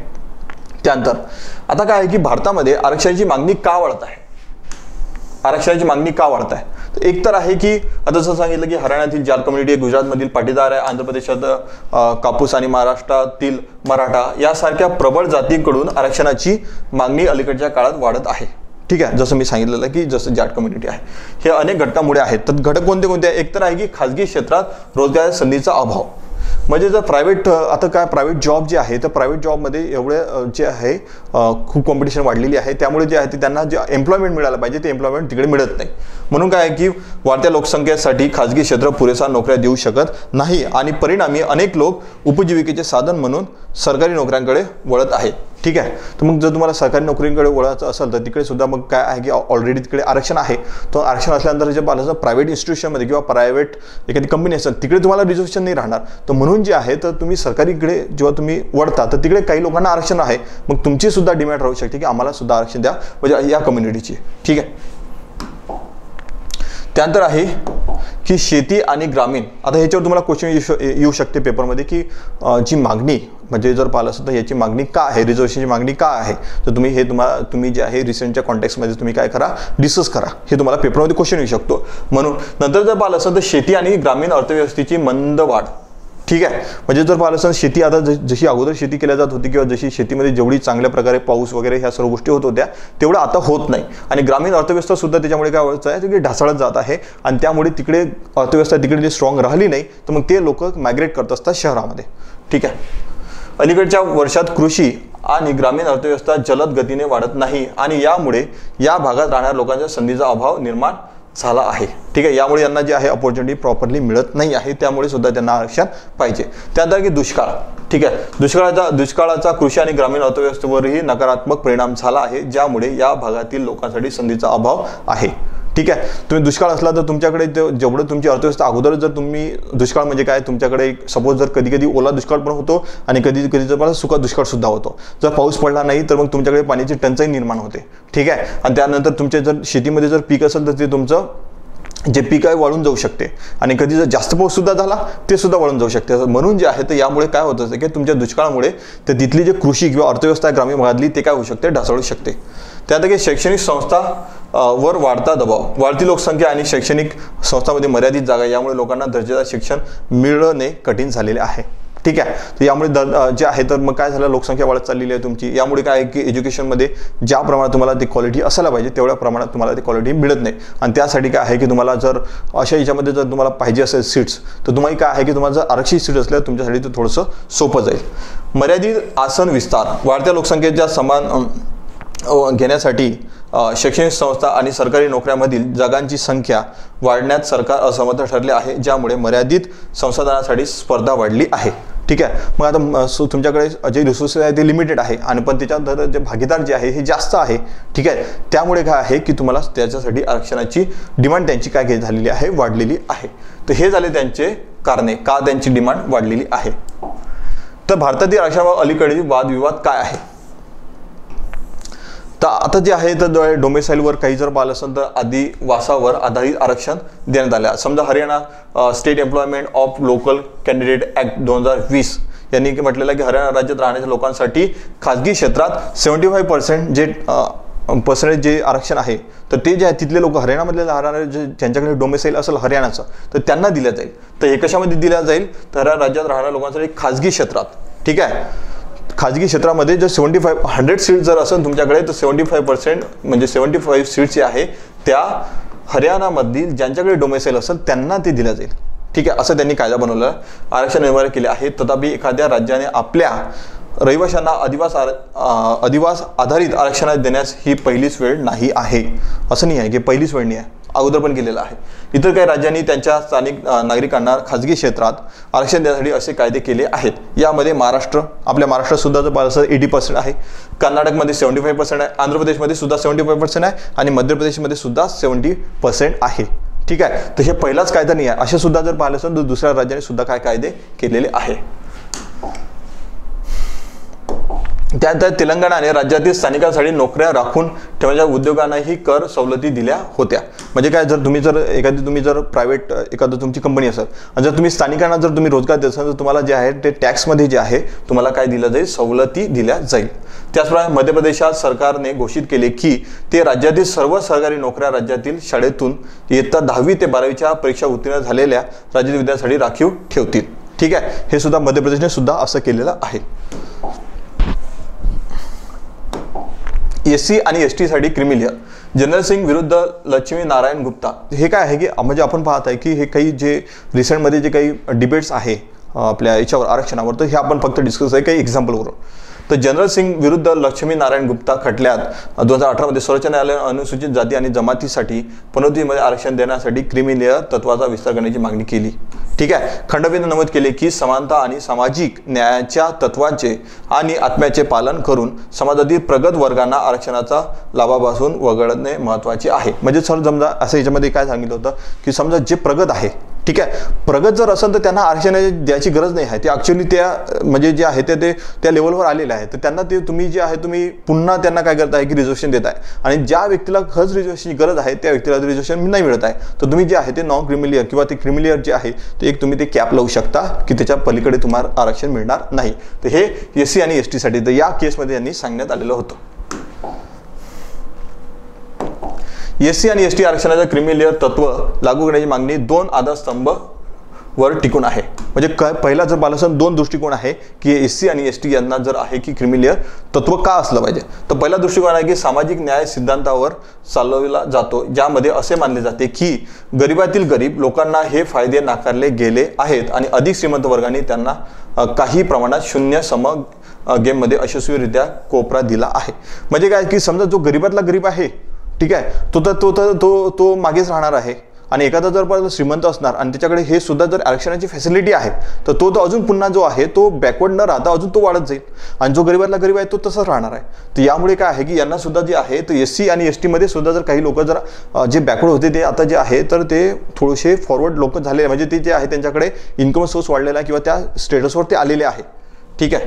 त्यानंतर आता काय आहे की भारतामध्ये आरक्षणाची मागणी का वाढत आहे, आरक्षणाची मागणी का वाढत आहे. तर एक तर आहे की आता जसं सांगितलं की हरियाणातील जाट कम्युनिटी आहे, गुजरातमधील पाटीदार आहे, आंध्र प्रदेशात कापूस आणि महाराष्ट्रातील मराठा यासारख्या प्रबळ जातींकडून आरक्षणाची मागणी अलीकडच्या काळात वाढत आहे. ठीक आहे, जसं मी सांगितलेलं की जसं जाट कम्युनिटी आहे, हे अनेक घटकामुळे आहेत. तर घटक कोणते कोणते आहे. एक तर आहे की खाजगी क्षेत्रात रोजगार संधीचा अभाव, म्हणजे जर प्रायव्हेट आता काय प्रायव्हेट जॉब जे आहे तर प्रायव्हेट जॉबमध्ये एवढे जे आहे खूप कॉम्पिटिशन वाढलेली आहे. त्यामुळे जे आहे ते त्यांना जे एम्प्लॉयमेंट मिळायला पाहिजे ते एम्प्लॉयमेंट तिकडे मिळत नाही. म्हणून काय आहे की वाढत्या लोकसंख्येसाठी खाजगी क्षेत्र पुरेसा नोकऱ्या देऊ शकत नाही आणि परिणामी अनेक लोक उपजीविकेचे साधन म्हणून सरकारी नोकऱ्यांकडे वळत आहेत. ठीक आहे, तर मग जर तुम्हाला सरकारी नोकरींकडे वळायचं असेल तर तिकडे सुद्धा मग काय आहे की ऑलरेडी तिकडे आरक्षण आहे. तो आरक्षण असल्यानंतर जे पाहिलं प्रायव्हेट इन्स्टिट्यूशनमध्ये किंवा प्रायव्हेट एखादी कंपनी असेल तिकडे तुम्हाला रिझर्वेशन नाही राहणार. तर म्हणून जे आहे तर तुम्ही सरकारीकडे जेव्हा तुम्ही वळता तर तिकडे काही लोकांना आरक्षण आहे, मग तुमची सुद्धा डिमांड राहू शकते की आम्हाला सुद्धा आरक्षण द्या म्हणजे या कम्युनिटीची. ठीक आहे. त्यानंतर आहे की शेती आणि ग्रामीण, आता ह्याच्यावर तुम्हाला क्वेश्चन येऊ शकते पेपरमध्ये की जी मागणी म्हणजे जर पाहिलं असेल तर याची मागणी का आहे, रिझर्वेशनची मागणी का आहे. तर तुम्ही हे तुम्ही जे आहे रिसेंटच्या कॉन्टेक्स्टमध्ये तुम्ही काय करा, डिस्कस करा. हे तुम्हाला पेपरमध्ये क्वेश्चन येऊ शकतो. म्हणून नंतर जर पाहिलं असेल तर शेती आणि ग्रामीण अर्थव्यवस्थेची मंद वाढ. ठीक आहे, म्हणजे जर पाहिलं असेल शेती आता जशी अगोदर शेती केल्या जात होती किंवा जशी शेतीमध्ये जेवढी चांगल्या प्रकारे पाऊस वगैरे ह्या सर्व गोष्टी होत होत्या तेवढं आता होत नाही. आणि ग्रामीण अर्थव्यवस्था सुद्धा त्याच्यामुळे काय होत आहे की ढासळत जात आहे आणि त्यामुळे तिकडे अर्थव्यवस्था तिकडे स्ट्रॉंग राहिली नाही तर मग ते लोक मायग्रेट करत असतात शहरामध्ये. ठीक आहे. अलीकडच्या वर्षात कृषी आणि ग्रामीण अर्थव्यवस्था जलद गतीने वाढत नाही आणि यामुळे या भागात राहणाऱ्या लोकांच्या संधीचा अभाव निर्माण झाला आहे. ठीक आहे, यामुळे यांना जे आहे अपॉर्च्युनिटी प्रॉपरली मिळत नाही आहे, त्यामुळे सुद्धा त्यांना आरक्षण पाहिजे. त्यानंतर की दुष्काळ. ठीक आहे, दुष्काळाचा कृषी आणि ग्रामीण अर्थव्यवस्थेवरही नकारात्मक परिणाम झाला आहे, ज्यामुळे या भागातील लोकांसाठी संधीचा अभाव आहे. ठीक आहे, तुम्ही दुष्काळ असला तर तुमच्याकडे जेवढं तुमची अर्थव्यवस्था अगोदर जर तुम्ही दुष्काळ म्हणजे काय तुमच्याकडे सपोज जर कधी कधी ओला दुष्काळ पण होतो आणि कधी कधी जर मला सुका दुष्काळ सुद्धा होतो. जर पाऊस पडला नाही तर मग तुमच्याकडे पाण्याची टंचाई निर्माण होते. ठीक आहे, आणि त्यानंतर तुमच्या जर शेतीमध्ये जर पीक असेल तर ते तुमचं जे पीक आहे वाळून जाऊ शकते आणि कधी जर जास्त पाऊस सुद्धा झाला ते सुद्धा वाळून जाऊ शकते. म्हणून जे आहे तर यामुळे काय होत असते की तुमच्या दुष्काळामुळे तर तिथली जे कृषी किंवा अर्थव्यवस्था आहे ग्रामीण भागातली ते काय होऊ शकते, ढासळू शकते. त्यानंतर की शैक्षणिक संस्था वर वाढता दबाव, वाढती लोकसंख्या आणि शैक्षणिक संस्थांमध्ये मर्यादित जागा यामुळे लोकांना दर्जेदार शिक्षण मिळणे कठीण झालेले आहे. ठीक आहे, तर यामुळे जे आहे तर मग काय झालं, लोकसंख्या वाढत चाललेली आहे तुमची. यामुळे काय आहे की एज्युकेशनमध्ये ज्या प्रमाणात तुम्हाला ती क्वालिटी असायला पाहिजे तेवढ्या प्रमाणात तुम्हाला ती क्वालिटी मिळत नाही. आणि त्यासाठी काय आहे की तुम्हाला जर अशा याच्यामध्ये जर तुम्हाला पाहिजे असेल सीट्स तर तुम्हाला काय आहे की तुम्हाला जर आरक्षित सीट असल्या तुमच्यासाठी ते थोडंसं सोपं जाईल. मर्यादित आसन विस्तार, वाढत्या लोकसंख्येच्या समान घेण्यासाठी शैक्षणिक संस्था आणि सरकारी नोकऱ्यांमधील जागांची संख्या वाढण्यात सरकार असमर्थ ठरले आहे, ज्यामुळे मर्यादित संसाधनासाठी स्पर्धा वाढली आहे. ठीक आहे, मग आता तुमच्याकडे जे रिसोर्सेस आहे ते लिमिटेड आहे आणि पण त्याच्यात जे भागीदार जे आहे हे जास्त आहे. ठीक आहे, त्यामुळे काय आहे की तुम्हाला त्याच्यासाठी आरक्षणाची डिमांड त्यांची काय झालेली आहे, वाढलेली आहे. तर हे झाले त्यांचे कारणे का त्यांची डिमांड वाढलेली आहे. तर भारतातील आरक्षणाबाबत अलीकडील वादविवाद काय आहे. तर आता जे आहे तर डोमेसाईलवर काही जर पाहिलं असेल तर आदिवासावर आधारित आरक्षण देण्यात आले. समजा Haryana state employment of local candidate act 2020 यांनी म्हटलेलं आहे की हरियाणा राज्यात राहणाऱ्या लोकांसाठी खाजगी क्षेत्रात 75% जे पर्सेंटेज जे आरक्षण आहे तर ते जे आहे तिथले लोक हरियाणामधले राहणारे जे ज्यांच्याकडे डोमेसाईल असेल हरियाणाचं तर त्यांना दिलं जाईल. तर हे कशामध्ये दिल्या जाईल तर हरियाणा राज्यात राहणाऱ्या लोकांसाठी खाजगी क्षेत्रात. ठीक आहे, खाजगी क्षेत्रामध्ये जर 100 सीट जर असेल तुमच्याकडे तर 75% म्हणजे 75 सीट्स जे आहे त्या हरियाणामधील ज्यांच्याकडे डोमेसाईल असेल त्यांना ते दिल्या जाईल. ठीक आहे, असं त्यांनी कायदा बनवला आरक्षण अनिवार्य केले आहे. तथापि एखाद्या राज्याने आपल्या रहिवाशांना अधिवास आधारित आरक्षण देण्यास ही पहिलीच वेळ नाही आहे. असं नाही आहे की पहिलीच वेळ नाही आहे, अगोदर पण केलेलं आहे. इतर काही राज्यांनी त्यांच्या स्थानिक नागरिकांना खाजगी क्षेत्रात आरक्षण देण्यासाठी असे कायदे केले आहेत. यामध्ये महाराष्ट्र, आपल्या महाराष्ट्रात सुद्धा जर पाहिलं 80% आहे, कर्नाटकमध्ये 75% आहे, आंध्र प्रदेशमध्ये सुद्धा 75% आहे आणि मध्य प्रदेशमध्ये सुद्धा 70% आहे. ठीक आहे, तर हे पहिलाच कायदा नाही आहे. असे सुद्धा जर पाहिलं असेल तर दुसऱ्या राज्याने सुद्धा काय कायदे केलेले आहे. त्यानंतर तेलंगणाने राज्यातील स्थानिकांसाठी नोकऱ्या राखून ठेवण्याच्या उद्योगांनाही कर सवलती दिल्या होत्या. म्हणजे काय, जर तुम्ही जर प्रायव्हेट एखादं तुमची कंपनी असेल आणि जर तुम्ही स्थानिकांना जर तुम्ही रोजगार देत असाल तर तुम्हाला जे आहे ते टॅक्समध्ये जे आहे तुम्हाला काय दिलं जाईल, सवलती दिल्या जाईल. त्याचप्रमाणे मध्य प्रदेशात सरकारने घोषित केले की ते राज्यातील सर्व सरकारी नोकऱ्या राज्यातील शाळेतून इयत्ता 10वी ते 12वीच्या परीक्षा उत्तीर्ण झालेल्या राज्यातील विद्यार्थ्यांसाठी राखीव ठेवतील. ठीक आहे, हे सुद्धा मध्य प्रदेशने सुद्धा असं केलेलं आहे. SC आणि ST साठी क्रिमिलियर जनरल सिंग विरुद्ध लक्ष्मी नारायण गुप्ता. हे काय आहे की म्हणजे आपण पाहत आहे की हे काही जे रिसेंटमध्ये जे काही डिबेट्स आहे आपल्या याच्यावर आरक्षणावर, तर हे आपण फक्त डिस्कस आहे काही एक्झाम्पलवरून. तर जनरल सिंग विरुद्ध लक्ष्मी नारायण गुप्ता खटल्यात 2018 मध्ये सर्वोच्च न्यायालयाने अनुसूचित जाती आणि जमातीसाठी पनोतीमध्ये आरक्षण देण्यासाठी क्रिमिलेअर तत्वाचा विस्तार करण्याची मागणी केली. ठीक आहे, खंडपीठाने नमूद केले की समानता आणि सामाजिक न्यायाच्या तत्वांचे आणि आत्म्याचे पालन करून समाजातील प्रगत वर्गांना आरक्षणाचा लाभापासून वगळणे महत्त्वाचे आहे. म्हणजे समजा असं याच्यामध्ये काय सांगितलं होतं की समजा जे प्रगत आहे, ठीक आहे, प्रगत जर असेल तर त्यांना आरक्षण द्यायची गरज नाही आहे. ते ॲक्च्युली त्या म्हणजे जे आहे ते त्या लेवलवर आलेले आहे. तर त्यांना ते तुम्ही जे आहे तुम्ही पुन्हा त्यांना काय करताय की रिझर्वेशन देत आहे आणि ज्या व्यक्तीला खरंच रिझर्वेशनची गरज आहे त्या व्यक्तीला रिझर्वेशन नाही मिळत आहे. तर तुम्ही जे आहे ते नॉन क्रिमिलियर किंवा ते क्रिमिलियर जे आहे ते एक तुम्ही ते कॅप लावू शकता की त्याच्या पलीकडे तुम्हाला आरक्षण मिळणार नाही. तर हे SC आणि ST साठी तर या केसमध्ये यांनी सांगण्यात आलेलं होतं. SC आणि ST आरक्षणाच्या क्रिमिलेअर तत्व लागू करण्याची मागणी 2 आधारस्तंभ वर टिकून आहे. म्हणजे पहिला जर पाहिलं असेल 2 दृष्टिकोन आहे की SC आणि ST यांना जर आहे की क्रिमिलेअर तत्व का असलं पाहिजे. तर पहिला दृष्टिकोन आहे की सामाजिक न्याय सिद्धांतावर चालवला जातो, ज्यामध्ये असे मानले जाते की गरिबातील गरीब लोकांना हे फायदे नाकारले गेले आहेत आणि अधिक श्रीमंत वर्गाने त्यांना काही प्रमाणात शून्य सम गेममध्ये यशस्वीरित्या कोपरा दिला आहे. म्हणजे काय की समजा जो गरीबातला गरीब आहे, ठीक आहे, तो मागेच राहणार आहे आणि एखादा जर श्रीमंत असणार आणि त्याच्याकडे हे सुद्धा जर आरक्षणाची फॅसिलिटी आहे तर तो अजून पुन्हा जो आहे तो बॅकवर्ड न राहता अजून तो वाढत जाईल आणि जो गरीबातला गरीब आहे तो तसंच राहणार आहे. तर यामुळे काय आहे की यांना सुद्धा जे आहे तर SC आणि ST मध्ये सुद्धा जर काही लोक जर जे बॅकवर्ड होते ते आता जे आहे तर ते थोडेसे फॉरवर्ड लोक झाले, म्हणजे ते जे आहे त्यांच्याकडे इन्कम सोर्स वाढलेला आहे किंवा त्या स्टेटसवर ते आलेले आहे. ठीक आहे,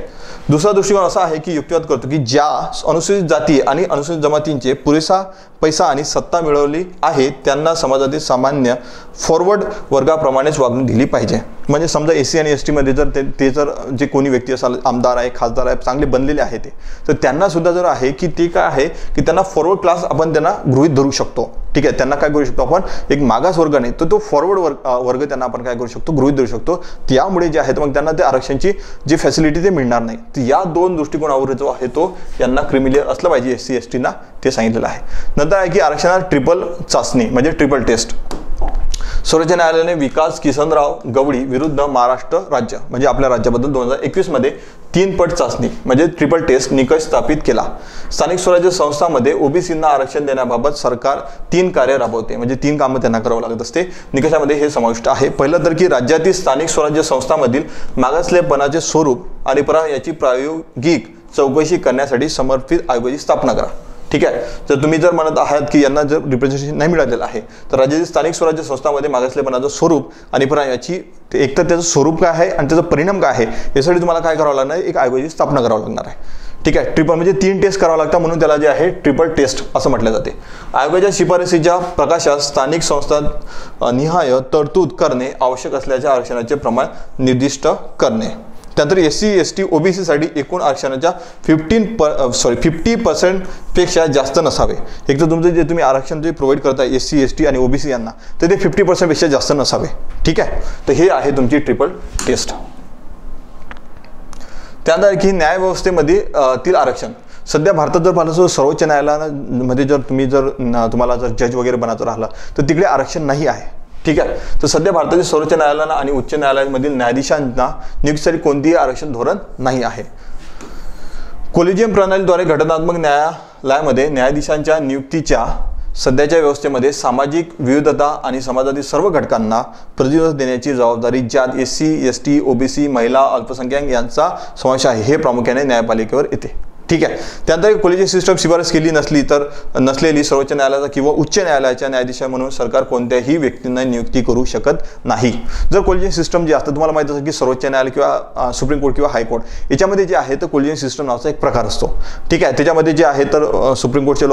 दुसरा दृष्टिकोन असा आहे की युक्तिवाद करतो की ज्या अनुसूचित जाती आणि अनुसूचित जमातींचे पुरेसा पैसा आणि सत्ता मिळवली आहे त्यांना समाजातील सामान्य फॉरवर्ड वर्गाप्रमाणेच वागणूक दिली पाहिजे. म्हणजे समजा SC आणि ST मध्ये जर ते जर जे कोणी व्यक्ती असाल, आमदार आहे, खासदार आहे, चांगले बनलेले आहे ते, तर त्यांना सुद्धा जर आहे की ते काय आहे की त्यांना फॉरवर्ड क्लास आपण त्यांना गृहीत धरू शकतो. ठीक आहे, त्यांना काय करू शकतो आपण, एक मागास वर्ग नाही तर तो फॉरवर्ड वर्ग त्यांना आपण काय करू शकतो, गृहीत धरू शकतो. त्यामुळे जे आहे मग त्यांना ते आरक्षणची जी फॅसिलिटी ते मिळणार नाही. तर या 2 दृष्टिकोनावर जो आहे तो यांना क्रिमिलियर असलं पाहिजे SC ST ना ते सांगितलेलं आहे. नंतर आहे की आरक्षणात ट्रिपल चाचणी म्हणजे ट्रिपल टेस्ट. सर्वोच्च न्यायालयाने विकास किसनराव गवळी विरुद्ध महाराष्ट्र राज्य म्हणजे आपल्या राज्याबद्दल 2021 मध्ये 3 पट चाचणी म्हणजे ट्रिपल टेस्ट निकष स्थापित केला. स्थानिक स्वराज्य संस्थांमध्ये OBCंना आरक्षण देण्याबाबत सरकार 3 कार्य राबवते, म्हणजे 3 कामं त्यांना करावं लागत असते. निकषामध्ये हे समाविष्ट आहे. पहिलं तर की राज्यातील स्थानिक स्वराज्य संस्थांमधील मागासलेपणाचे स्वरूप आणि याची प्रायोगिक चौकशी करण्यासाठी समर्पित आयोगाची स्थापना करा. ठीक आहे, जर तुम्ही जर म्हणत आहात की यांना जर रिप्रेझेंटेशन नाही मिळालेलं आहे तर राज्यातील स्थानिक स्वराज्य संस्थांमध्ये मागासलेपणाचं स्वरूप आणि याची एक तर त्याचं स्वरूप काय आहे आणि त्याचा परिणाम काय आहे यासाठी तुम्हाला काय करावं लागणार आहे, एक आयोगाची स्थापना करावं लागणार आहे. ठीक आहे, ट्रिपल म्हणजे 3 टेस्ट करावं लागतं, म्हणून त्याला जे आहे ट्रिपल टेस्ट असं म्हटलं जाते. आयोगाच्या शिफारसीच्या प्रकाशात स्थानिक संस्था निहाय तरतूद करणे आवश्यक असल्याच्या आरक्षणाचे प्रमाण निर्दिष्ट करणे. त्यानंतर SC ST OBC साठी एकूण आरक्षणाच्या 50% पेक्षा जास्त नसावे. एक तर तुमचं जे तुम्ही आरक्षण जे प्रोव्हाइड करताय SC ST आणि OBC यांना, तर ते 50% पेक्षा जास्त नसावे. ठीक आहे, तर हे आहे तुमची ट्रिपल टेस्ट. त्यानंतर की न्यायव्यवस्थेमध्ये तील आरक्षण. सध्या भारतात जर पाहिलं तर सर्वोच्च न्यायालयामध्ये जर तुम्हाला जर जज वगैरे बनायचं राहिलं तर तिकडे आरक्षण नाही आहे. ठीक आहे, तर सध्या भारतातील सर्वोच्च न्यायालयानं आणि उच्च न्यायालयामधील न्यायाधीशांना नियुक्तीसाठी कोणतीही आरक्षण धोरण नाही आहे. कोलेजियम प्रणालीद्वारे घटनात्मक न्यायालयामध्ये न्यायाधीशांच्या नियुक्तीच्या सध्याच्या व्यवस्थेमध्ये सामाजिक विविधता आणि समाजातील सर्व घटकांना प्रतिनिधित्व देण्याची जबाबदारी ज्यात SC ST OBC महिला अल्पसंख्याक यांचा समावेश आहे हे प्रामुख्याने न्यायपालिकेवर येते. ठीक आहे, त्यानंतर कॉलेजियम सिस्टम शिफारस केली नसलेली सर्वोच्च न्यायालयाचा किंवा उच्च न्यायालयाच्या न्यायाधीश म्हणून सरकार कोणत्याही व्यक्तींना नियुक्ती करू शकत नाही. जर कॉलेजियम सिस्टम जे असतं तुम्हाला माहिती असेल की सर्वोच्च न्यायालय किंवा सुप्रीम कोर्ट किंवा हायकोर्ट याच्यामध्ये जे आहे तर कॉलेजियम सिस्टम नावाचा एक प्रकार असतो. ठीक आहे, त्याच्यामध्ये जे आहे तर सुप्रीम कोर्टचे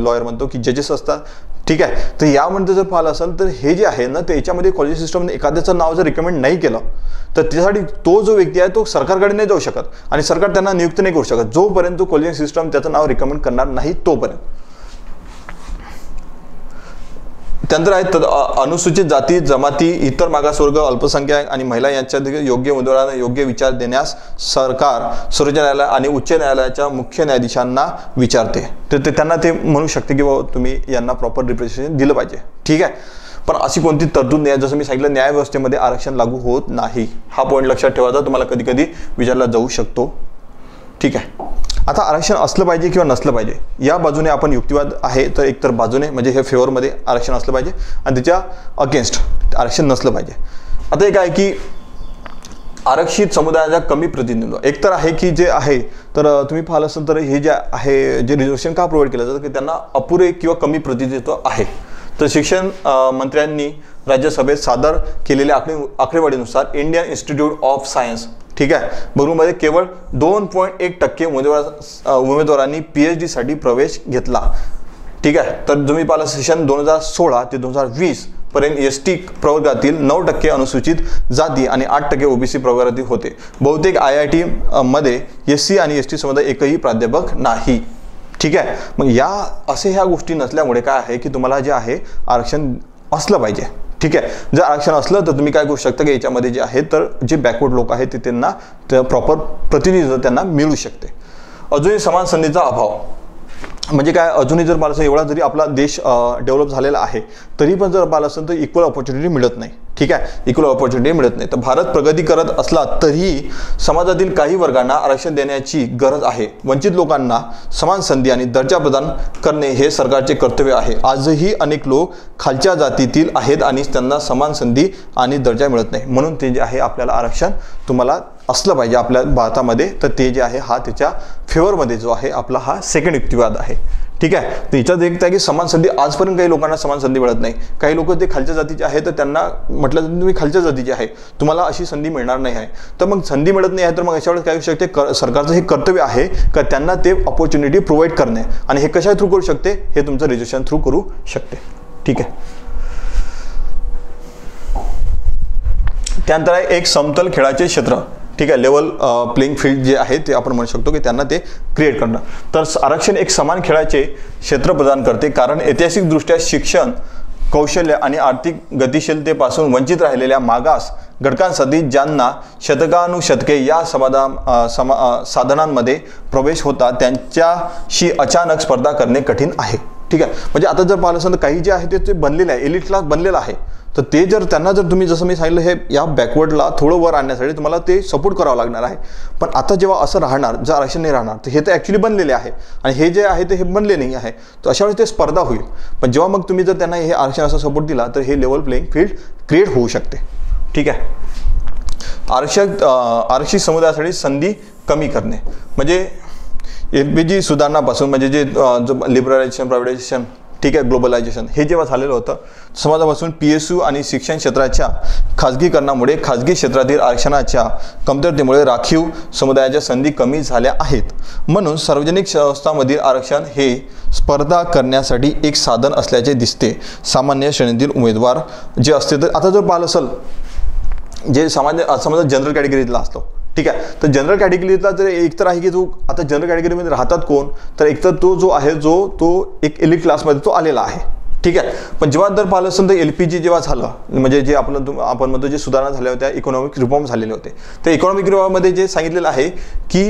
लॉयर म्हणतो की जजेस असतात. ठीक आहे, तर यामध्ये जर पाहिलं असेल तर हे जे आहे ना त्याच्यामध्ये कॉलेजियम सिस्टमने एखाद्याचं नाव जर रिकमेंड नाही केलं तर त्यासाठी तो जो व्यक्ती आहे तो सरकारकडे नाही जाऊ शकत आणि सरकार त्यांना नियुक्त नाही करू शकत जोपर्यंत कॉलेजियम सिस्टम त्याचं नाव रिकमेंड करणार नाही तोपर्यंत. त्यानंतर आहेत अनुसूचित जाती जमाती इतर मागासवर्ग अल्पसंख्याक आणि महिला यांच्या योग्य उमेदवारांना योग्य विचार देण्यास सरकार सर्वोच्च न्यायालय आणि उच्च न्यायालयाच्या मुख्य न्यायाधीशांना विचारते. तर ते त्यांना ते म्हणू शकते की बाबा तुम्ही यांना प्रॉपर रिप्रेझेंटेशन दिलं पाहिजे. ठीक आहे, पण अशी कोणती तरतूद नाही. जसं मी सांगितलं न्यायव्यवस्थेमध्ये आरक्षण लागू होत नाही. हा पॉईंट लक्षात ठेवायचा, तुम्हाला कधी कधी विचारला जाऊ शकतो. ठीक आहे, आता आरक्षण असलं पाहिजे किंवा नसलं पाहिजे या बाजूने आपण युक्तिवाद आहे. तर एकतर बाजूने म्हणजे हे फेवरमध्ये आरक्षण असलं पाहिजे आणि त्याच्या अगेन्स्ट आरक्षण नसलं पाहिजे. आता एक आहे की आरक्षित समुदायाचा कमी प्रतिनिधित्व. एक तर आहे की जे आहे तर तुम्ही पाहिलं असेल तर हे जे आहे जे रिझर्वेशन का प्रोव्हाइड केलं जातं की त्यांना अपुरे किंवा कमी प्रतिनिधित्व आहे. तर शिक्षण मंत्र्यांनी राज्यसभेत सादर केलेल्या आकडेवारीनुसार इंडियन इन्स्टिट्यूट ऑफ सायन्स ठीक आहे बंगळुरूमध्ये केवळ 2.1% उमेदवारांनी PhD साठी प्रवेश घेतला. ठीक आहे, तर तुम्ही पाहिलं सेशन 2016 ते 2020 पर्यंत ST प्रवर्गातील 9% अनुसूचित जाती आणि 8% OBC प्रवर्गातील होते. बहुतेक IIT मध्ये SC आणि ST समुदाय एकही प्राध्यापक नाही. ठीक आहे, मग ह्या गोष्टी नसल्यामुळे काय आहे की तुम्हाला जे आहे आरक्षण असलं पाहिजे. ठीक आहे, जर आरक्षण असलं तर तुम्ही काय करू शकता की याच्यामध्ये जे आहे तर जे बॅकवर्ड लोक आहेत ते त्यांना प्रॉपर प्रतिनिधित्व त्यांना मिळू शकते. अजूनही समान संधीचा अभाव म्हणजे काय, अजूनही जर पाहिलं एवढा जरी आपला देश डेव्हलप झालेला आहे तरी पण जर पाहिलं असेल तर इक्वल ऑपॉर्च्युनिटी मिळत नाही. ठीक आहे, इक्वल ऑपॉर्च्युनिटी मिळत नाही. तर भारत प्रगती करत असला तरी समाजातील काही वर्गांना आरक्षण देण्याची गरज आहे. वंचित लोकांना समान संधी आणि दर्जा प्रदान करणे हे सरकारचे कर्तव्य आहे. आजही अनेक लोक खालच्या जातीतील आहेत आणि त्यांना समान संधी आणि दर्जा मिळत नाही. म्हणून ते जे आहे आपल्याला आरक्षण तुम्हाला असलं पाहिजे आपल्या भारतामध्ये. तर ते जे आहे हा त्याच्या फेवरमध्ये जो आहे आपला हा सेकंड युक्तिवाद आहे. ठीक आहे, तर याच्यात एक आहे की समान संधी आजपर्यंत काही लोकांना समान संधी मिळत नाही. काही लोक ते खालच्या जातीचे आहे तर त्यांना म्हटलं जातं तुम्ही खालच्या जातीचे आहे तुम्हाला अशी संधी मिळणार नाही आहे. तर मग संधी मिळत नाही आहे तर मग अशा वेळेस काय होऊ शकते, सरकारचं हे कर्तव्य आहे का त्यांना ते अपॉर्च्युनिटी प्रोव्हाइड करणे आणि हे कशा थ्रू करू शकते, हे तुमचं रिजर्वेशन थ्रू करू शकते. ठीक आहे, त्यानंतर आहे एक समतल खेळाचे क्षेत्र. ठीक आहे, लेवल प्लेइंग फील्ड जे आहे ते आपण म्हणू शकतो की त्यांना ते क्रिएट करणं. तर आरक्षण एक समान खेळाचे क्षेत्र प्रदान करते कारण ऐतिहासिकदृष्ट्या शिक्षण कौशल्य आणि आर्थिक गतिशीलतेपासून वंचित राहिलेल्या मागास घटकांसाठी ज्यांना शतकानुशतके या साधनांमध्ये प्रवेश होता त्यांच्याशी अचानक स्पर्धा करणे कठीण आहे. ठीक आहे, म्हणजे आता जर पाहिलं असेल तर काही जे आहे ते बनलेले आहे एलिट क्लास बनलेला आहे. तर ते जर त्यांना जर तुम्ही जसं मी सांगितलं हे या बॅकवर्डला थोडं वर आणण्यासाठी तुम्हाला ते सपोर्ट करावं लागणार आहे. पण आता जेव्हा असं राहणार जर आरक्षण नाही राहणार तर हे तर ॲक्च्युली बनलेले आहे आणि हे जे आहे ते हे बनले नाही आहे. तर अशा वेळेस ते स्पर्धा होईल. पण जेव्हा मग तुम्ही जर त्यांना हे आरक्षण असा सपोर्ट दिला तर हे लेवल प्लेइंग फील्ड क्रिएट होऊ शकते. ठीक आहे, आरक्षित समुदायासाठी संधी कमी करणे म्हणजे LPG सुधारणापासून म्हणजे जे लिबरलायझेशन प्रायव्हेटायझेशन ठीक आहे, ग्लोबलायझेशन हे जेव्हा झालेलं होतं, समाजापासून PSU आणि शिक्षण क्षेत्राच्या खाजगीकरणामुळे खाजगी क्षेत्रातील आरक्षणाच्या कमतरतेमुळे राखीव समुदायाच्या संधी कमी झाल्या आहेत. म्हणून सार्वजनिक संस्थांमधील आरक्षण हे स्पर्धा करण्यासाठी एक साधन असल्याचे दिसते. सामान्य श्रेणीतील उमेदवार जे असते, तर आता जर पाहिलं असेल जे समजा जनरल कॅटेगरीतला असतो, ठीक आहे, तर जनरल कॅटेगरीतला तर एक तर आहे की जो आता जनरल कॅटेगरीमध्ये राहतात कोण, तर एकतर तो जो आहे तो एक एलिट क्लासमध्ये तो आलेला आहे, ठीक आहे. पण जेव्हा जर पाहिलं असेल तर LPG जेव्हा झालं, म्हणजे जे आपण म्हणतो जे सुधारणा झाल्या होत्या, इकॉनॉमिक रिफॉर्म झालेले होते, त्या इकॉनॉमिक रिफॉर्ममध्ये जे सांगितलेलं आहे की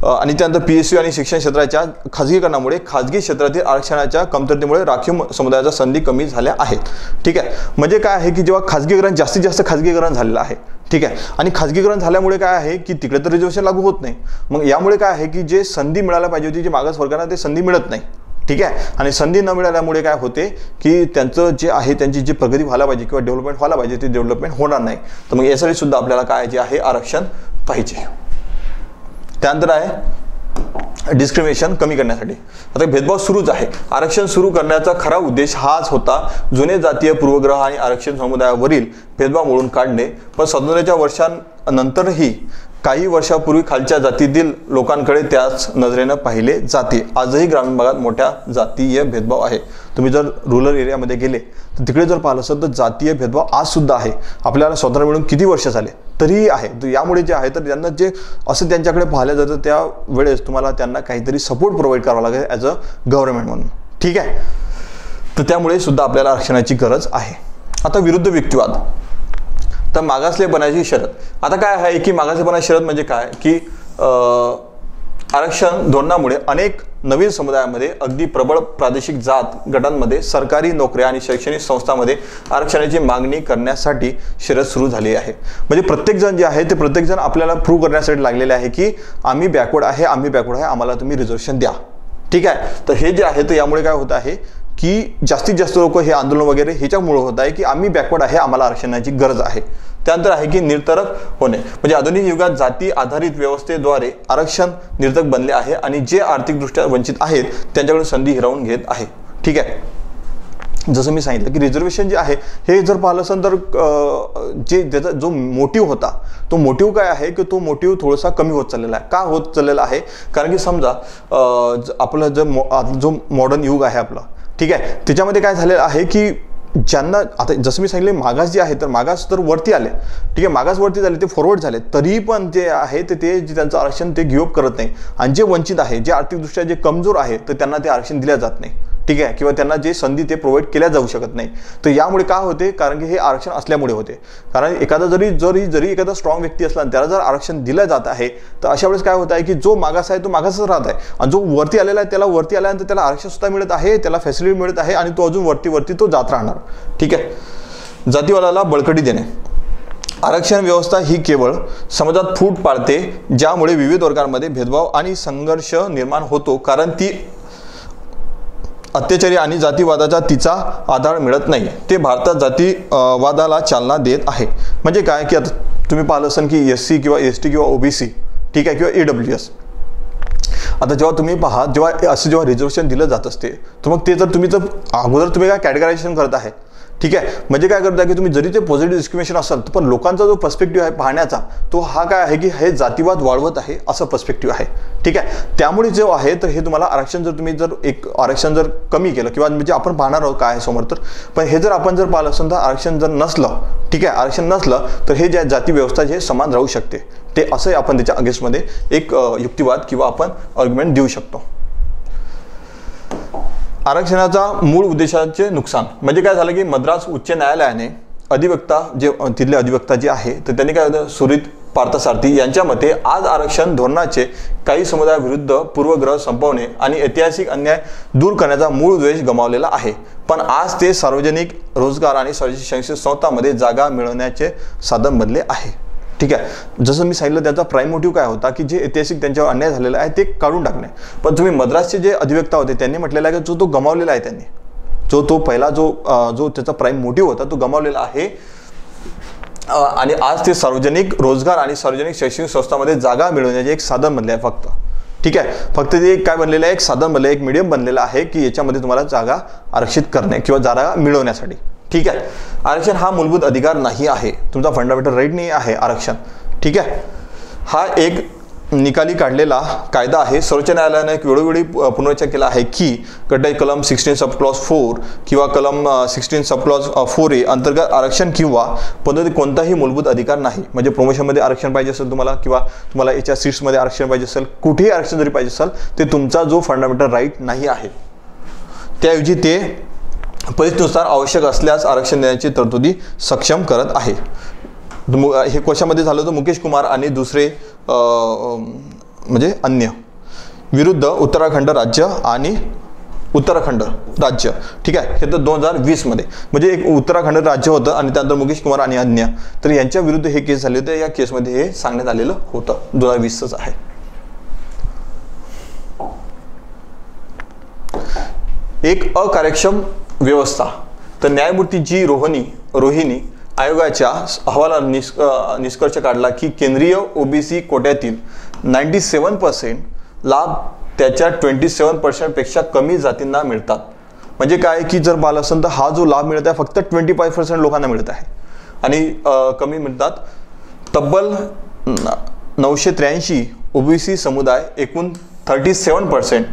आणि त्यानंतर PSU आणि शिक्षण क्षेत्राच्या खाजगीकरणामुळे खाजगी क्षेत्रातील आरक्षणाच्या कमतरतेमुळे राखीव समुदायाच्या संधी कमी झाल्या आहेत, ठीक आहे. म्हणजे काय आहे की जेव्हा खाजगीकरण जास्तीत जास्त खाजगीकरण झालेलं आहे, ठीक आहे, आणि खाजगीकरण झाल्यामुळे काय आहे की तिकडे तर रिझर्वेशन लागू होत नाही. मग यामुळे काय आहे की जे संधी मिळायला पाहिजे होती, जे मागासवर्गांना ते संधी मिळत नाही, ठीक आहे. आणि संधी न मिळाल्यामुळे काय होते की त्यांचं जे आहे त्यांची जी प्रगती व्हायला पाहिजे किंवा डेव्हलपमेंट व्हायला पाहिजे ते डेव्हलपमेंट होणार नाही. तर मग यासाठी सुद्धा आपल्याला काय जे आहे आरक्षण पाहिजे. त्यानंतर आहे डिस्क्रिमिनेशन कमी करण्यासाठी. आता भेदभाव सुरूच आहे. आरक्षण सुरू करण्याचा खरा उद्देश हाच होता, जुने जातीय पूर्वग्रह आणि आरक्षण समुदायावरील भेदभाव मोडून काढणे. पण स्वातंत्र्याच्या वर्षांनंतरही काही वर्षापूर्वी खालच्या जातीतील लोकांकडे त्याच नजरेनं पाहिले जाते. आजही ग्रामीण भागात मोठ्या जातीय भेदभाव आहे. तुम्ही जर रुरल एरियामध्ये गेले तर तिकडे जर पाहिलं असेल तर जातीय भेदभाव आज सुद्धा आहे. आपल्याला स्वातंत्र्य मिळून किती वर्ष झाले तरीही आहे. तर यामुळे जे आहे तर त्यांना जे असं त्यांच्याकडे पाहिलं जातं त्या वेळेस तुम्हाला त्यांना काहीतरी सपोर्ट प्रोव्हाइड करावा लागेल ॲज अ गव्हर्नमेंट म्हणून, ठीक आहे. तर त्यामुळे सुद्धा आपल्याला आरक्षणाची गरज आहे. आता विरुद्ध युक्तिवाद, तर मागासलेपणाची शरत. आता काय आहे की मागासलेपणाची शरत म्हणजे काय की आरक्षण धोरणामुळे अनेक नवीन समुदायामध्ये अगदी प्रबळ प्रादेशिक जात गटांमध्ये सरकारी नोकऱ्या आणि शैक्षणिक संस्थांमध्ये आरक्षणाची मागणी करण्यासाठी शर्यत सुरू झाली आहे. म्हणजे प्रत्येकजण जे आहे ते प्रत्येकजण आपल्याला प्रूव्ह करण्यासाठी लागलेले आहे की आम्ही बॅकवर्ड आहे, आम्हाला तुम्ही रिझर्वेशन द्या, ठीक आहे. तर हे जे आहे तर यामुळे काय होत आहे की जास्तीत जास्त लोक हे आंदोलन वगैरे ह्याच्यामुळे होत आहे की आम्ही बॅकवर्ड आहे, आम्हाला आरक्षणाची गरज आहे. त्यानंतर आहे की निरर्थक होणे. म्हणजे आधुनिक युगात जाती आधारित व्यवस्थेद्वारे आरक्षण निरर्थक बनले आहे आणि जे आर्थिकदृष्ट्या वंचित आहेत त्यांच्याकडून संधी हिरावून घेत आहे, ठीक आहे. जसं मी सांगितलं की रिझर्वेशन जे आहे हे जर पाहिलं असेल तर जे त्याचा जो मोटिव्ह होता तो मोटिव्ह काय आहे की तो मोटिव्ह थोडासा कमी होत चाललेला आहे. का होत चाललेला आहे कारण की समजा आपलं जो मॉडर्न युग आहे आपलं, ठीक आहे, त्याच्यामध्ये काय झालेलं आहे की ज्यांना आता जसं मी सांगितले मागास जे आहे तर मागास तर वरती आले, ठीक आहे, मागास वरती झाले, ते फॉरवर्ड झाले, तरी पण जे आहे ते त्यांचं आरक्षण ते गिव्ह अप करत नाही. आणि जे वंचित आहे, जे आर्थिकदृष्ट्या जे कमजोर आहे तर त्यांना ते आरक्षण दिल्या जात नाही, ठीक आहे, किंवा त्यांना जे संधी ते प्रोव्हाइड केल्या जाऊ शकत नाही. तर यामुळे काय होते कारण की हे आरक्षण असल्यामुळे होते. कारण एखादा जरी एखादा स्ट्रॉंग व्यक्ती असला त्याला जर आरक्षण दिलं जात आहे तर अशा वेळेस काय होत आहे की जो मागास आहे तो मागासच राहत आहे आणि जो वरती आलेला आहे त्याला वरती आल्यानंतर त्याला आरक्षण सुद्धा मिळत आहे, त्याला फॅसिलिटी मिळत आहे आणि तो अजून वरती तो जात राहणार, ठीक आहे. जातीवादाला बळकटी देणे. आरक्षण व्यवस्था ही केवळ समाजात फूट पाडते ज्यामुळे विविध वर्गांमध्ये भेदभाव आणि संघर्ष निर्माण होतो. कारण ती अत्याचारी आणि जातीवादाचा तिचा आधार मिळत नाही. ते भारतात जातीवादाला चालना देत आहे. म्हणजे काय की आता तुम्ही पाहिलं असाल की SC किंवा ST किंवा OBC, ठीक आहे, किंवा EWS. आता जेव्हा तुम्ही पहा जेव्हा रिझर्वेशन दिलं जात असते तर मग ते जर अगोदर तुम्ही काय कॅटेगरायझेशन करत आहे, ठीक आहे, म्हणजे काय करता की तुम्ही जरी ते पॉझिटिव्ह डिस्क्रिमिनेशन असेल पण लोकांचा जो पर्स्पेक्टिव्ह आहे पाहण्याचा तो हा काय आहे की हे जातीवाद वाढवत आहे असं पर्स्पेक्टिव्ह आहे, ठीक आहे. त्यामुळे जे आहे तर हे तुम्हाला आरक्षण जर तुम्ही एक आरक्षण जर कमी केलं किंवा म्हणजे आपण पाहणार आहोत काय आहे समोर, तर पण हे जर आपण जर पाहिलं असेल तर आरक्षण जर नसलं, ठीक आहे, आरक्षण नसलं तर हे जे जाती व्यवस्था जे समान राहू शकते ते असं आपण त्याच्या अगेन्स्टमध्ये एक युक्तिवाद किंवा आपण आर्ग्युमेंट देऊ शकतो. आरक्षणाचा मूळ उद्देशाचे नुकसान म्हणजे काय झालं की मद्रास उच्च न्यायालयाने तिथले अधिवक्ता जे आहे तर त्यांनी काय होतं सुरित पार्थसारथी यांच्या मते आज आरक्षण धोरणाचे काही समुदायाविरुद्ध पूर्वग्रह संपवणे आणि ऐतिहासिक अन्याय दूर करण्याचा मूळ उद्देश गमावलेला आहे. पण आज ते सार्वजनिक रोजगार आणि सार्वजनिक शैक्षणिक संस्थांमध्ये जागा मिळवण्याचे साधन बनले आहे, ठीक आहे. जसं मी सांगितलं त्याचा प्राईम मोटिव्ह काय होता की जे ऐतिहासिक त्यांच्यावर अन्याय झालेला आहे ते काढून टाकणे. पण तुम्ही मद्रासचे जे अधिवक्ता होते त्यांनी म्हटलेलं आहे की तो गमावलेला आहे त्यांनी तो पहिला जो त्याचा प्राईम मोटिव्ह होता तो गमावलेला आहे आणि आज ते सार्वजनिक रोजगार आणि सार्वजनिक शैक्षणिक संस्थांमध्ये जागा मिळवण्याचे एक साधन बनले आहे फक्त, ठीक आहे, फक्त ते काय बनलेलं आहे, एक साधन बनलेलं, एक मीडियम बनलेला आहे की याच्यामध्ये तुम्हाला जागा आरक्षित करणे किंवा जागा मिळवण्यासाठी. ठीक आहे, आरक्षण हा मूलभूत अधिकार नाही आहे, तुमचा फंडामेंटल राईट नाही आहे आरक्षण. ठीक आहे, हा एक निकाली काढलेला कायदा आहे. सर्वोच्च न्यायालयाने एक वेळोवेळी पुनर्विचार केला आहे की घटना कलम 16 सब क्लॉज 4 किंवा कलम 16 सब क्लॉज 4A अंतर्गत आरक्षण किंवा पदोन्नती कोणताही मूलभूत अधिकार नाही. म्हणजे प्रमोशनमध्ये आरक्षण पाहिजे असेल तुम्हाला किंवा तुम्हाला याच्या सीट्समध्ये आरक्षण पाहिजे असेल, कुठेही आरक्षण जरी पाहिजे असेल, ते तुमचा जो फंडामेंटल राईट नाही आहे. त्याऐवजी ते परिस्थितीनुसार आवश्यक असल्यास आरक्षण देण्याची तरतुदी सक्षम करत आहे. हे कोशामध्ये झालं होतं मुकेश कुमार आणि दुसरे म्हणजे अन्य विरुद्ध उत्तराखंड राज्य आणि उत्तराखंड राज्य. ठीक आहे, हे तर 2020 मध्ये, म्हणजे एक उत्तराखंड राज्य होतं आणि त्यानंतर मुकेश कुमार आणि अन्य, तर यांच्या विरुद्ध हे केस झाले होते. या केसमध्ये हे सांगण्यात आलेलं होतं, 2020च आहे. एक अकार्यक्षम व्यवस्था. तर न्यायमूर्ती जी रोहिणी आयोगाच्या अहवालात निष्कर्ष काढला की केंद्रीय ओबीसी कोट्यातील 97% लाभ त्याच्या 27% पेक्षा कमी जातींना मिळतात. म्हणजे काय की जर पाहिलं असेल तर हा जो लाभ मिळत आहे फक्त 25% लोकांना मिळत आहे आणि कमी मिळतात. तब्बल 983 ओबीसी समुदाय एकूण 37%,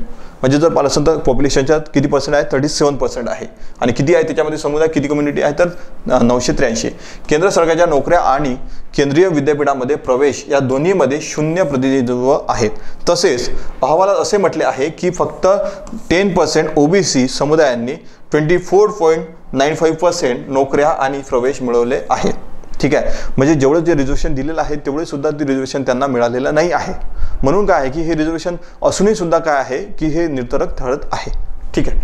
म्हणजे जर पाहिलं असेल तर पॉप्युलेशनच्या किती पर्सेंट आहे, 37% आहे. आणि किती आहे त्याच्यामध्ये समुदाय, किती कम्युनिटी आहे, तर 983. केंद्र सरकारच्या नोकऱ्या आणि केंद्रीय विद्यापीठामध्ये प्रवेश या दोन्हीमध्ये 0 प्रतिनिधित्व आहेत. तसेच अहवालात असे म्हटले आहे की फक्त 10% ओबीसी समुदायांनी 24.95% नोकऱ्या आणि प्रवेश मिळवले आहेत. ठीक आहे, म्हणजे जेवढं जे रिझर्वेशन दिलेलं आहे तेवढे सुद्धा ते रिझर्वेशन त्यांना मिळालेलं नाही आहे. म्हणून काय आहे की हे रिझर्वेशन असूनही सुद्धा काय आहे की हे निरर्थक ठरत आहे. ठीक आहे,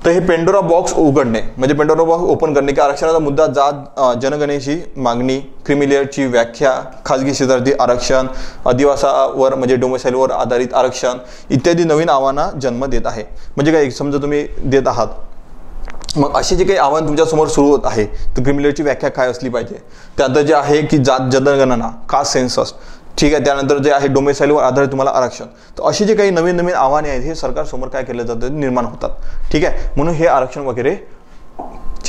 तर हे पेंडोरा बॉक्स उघडणे म्हणजे पेंडोरा बॉक्स ओपन करणे की आरक्षणाचा मुद्दा, जात जनगणनेची मागणी, क्रिमिलेअरची व्याख्या, खाजगी क्षेत्रातील आरक्षण, अधिवासावर म्हणजे डोमेसाईलवर आधारित आरक्षण इत्यादी नवीन आव्हानांना जन्म देत आहे. म्हणजे काय, समजा तुम्ही देत आहात, मग असे जे काही आव्हान तुमच्यासमोर सुरू होत आहे, तर क्रिमिलेअरची व्याख्या काय असली पाहिजे, त्यानंतर जे आहे की जात जनगणना, कास्ट सेन्सस, ठीक आहे, त्यानंतर जे आहे डोमेसाईलवर आधारित तुम्हाला आरक्षण. तर अशी जे काही नवीन नवीन आव्हाने आहेत हे सरकारसमोर काय केलं जातं, निर्माण होतात. ठीक आहे, म्हणून हे आरक्षण वगैरे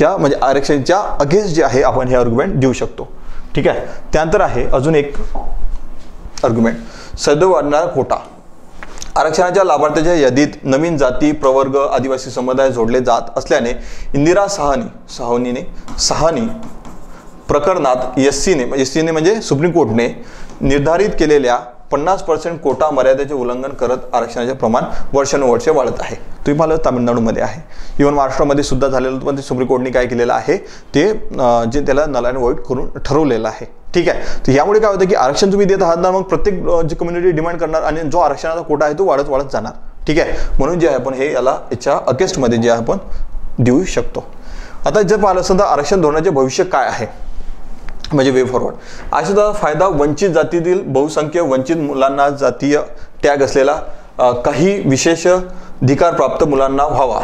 म्हणजे आरक्षणाच्या अगेन्स्ट जे आहे आपण हे आर्ग्युमेंट देऊ शकतो. ठीक आहे, त्यानंतर आहे अजून एक आर्ग्युमेंट, सदैव वाढणारा कोटा. आरक्षणाच्या लाभार्थ्याच्या यादीत नवीन जाती, प्रवर्ग, आदिवासी समुदाय जोडले जात असल्याने इंदिरा साहनी प्रकरणात एससीने म्हणजे सुप्रीम कोर्टने निर्धारित केलेल्या 50% कोटा मर्यादेचे उल्लंघन करत आरक्षणाचे प्रमाण वर्षानुवर्षे वाढत आहे. तुम्ही पाहिलं तामिळनाडूमध्ये आहे, इव्हन महाराष्ट्रामध्ये सुद्धा झालेलं होतं, पण ते सुप्रीम कोर्टने काय केलेलं आहे ते जे त्याला नल अँड व्हॉइड करून ठरवलेलं आहे. ठीक आहे, तर यामुळे काय होतं की आरक्षण तुम्ही देत आहात ना, मग प्रत्येक जी कम्युनिटी डिमांड करणार आणि जो आरक्षणाचा कोटा आहे तो वाढत जाणार. ठीक आहे, म्हणून जे आहे आपण हे याच्या अगेन्स्टमध्ये जे आपण देऊ शकतो. आता जर पाहिलं असेल तर आरक्षण धोरणाचे भविष्य काय आहे, म्हणजे वे फॉरवर्ड. आरक्षणाचा फायदा वंचित जातीतील बहुसंख्य वंचित मुलांना, जातीय टॅग असलेला काही विशेष अधिकार प्राप्त मुलांना व्हावा.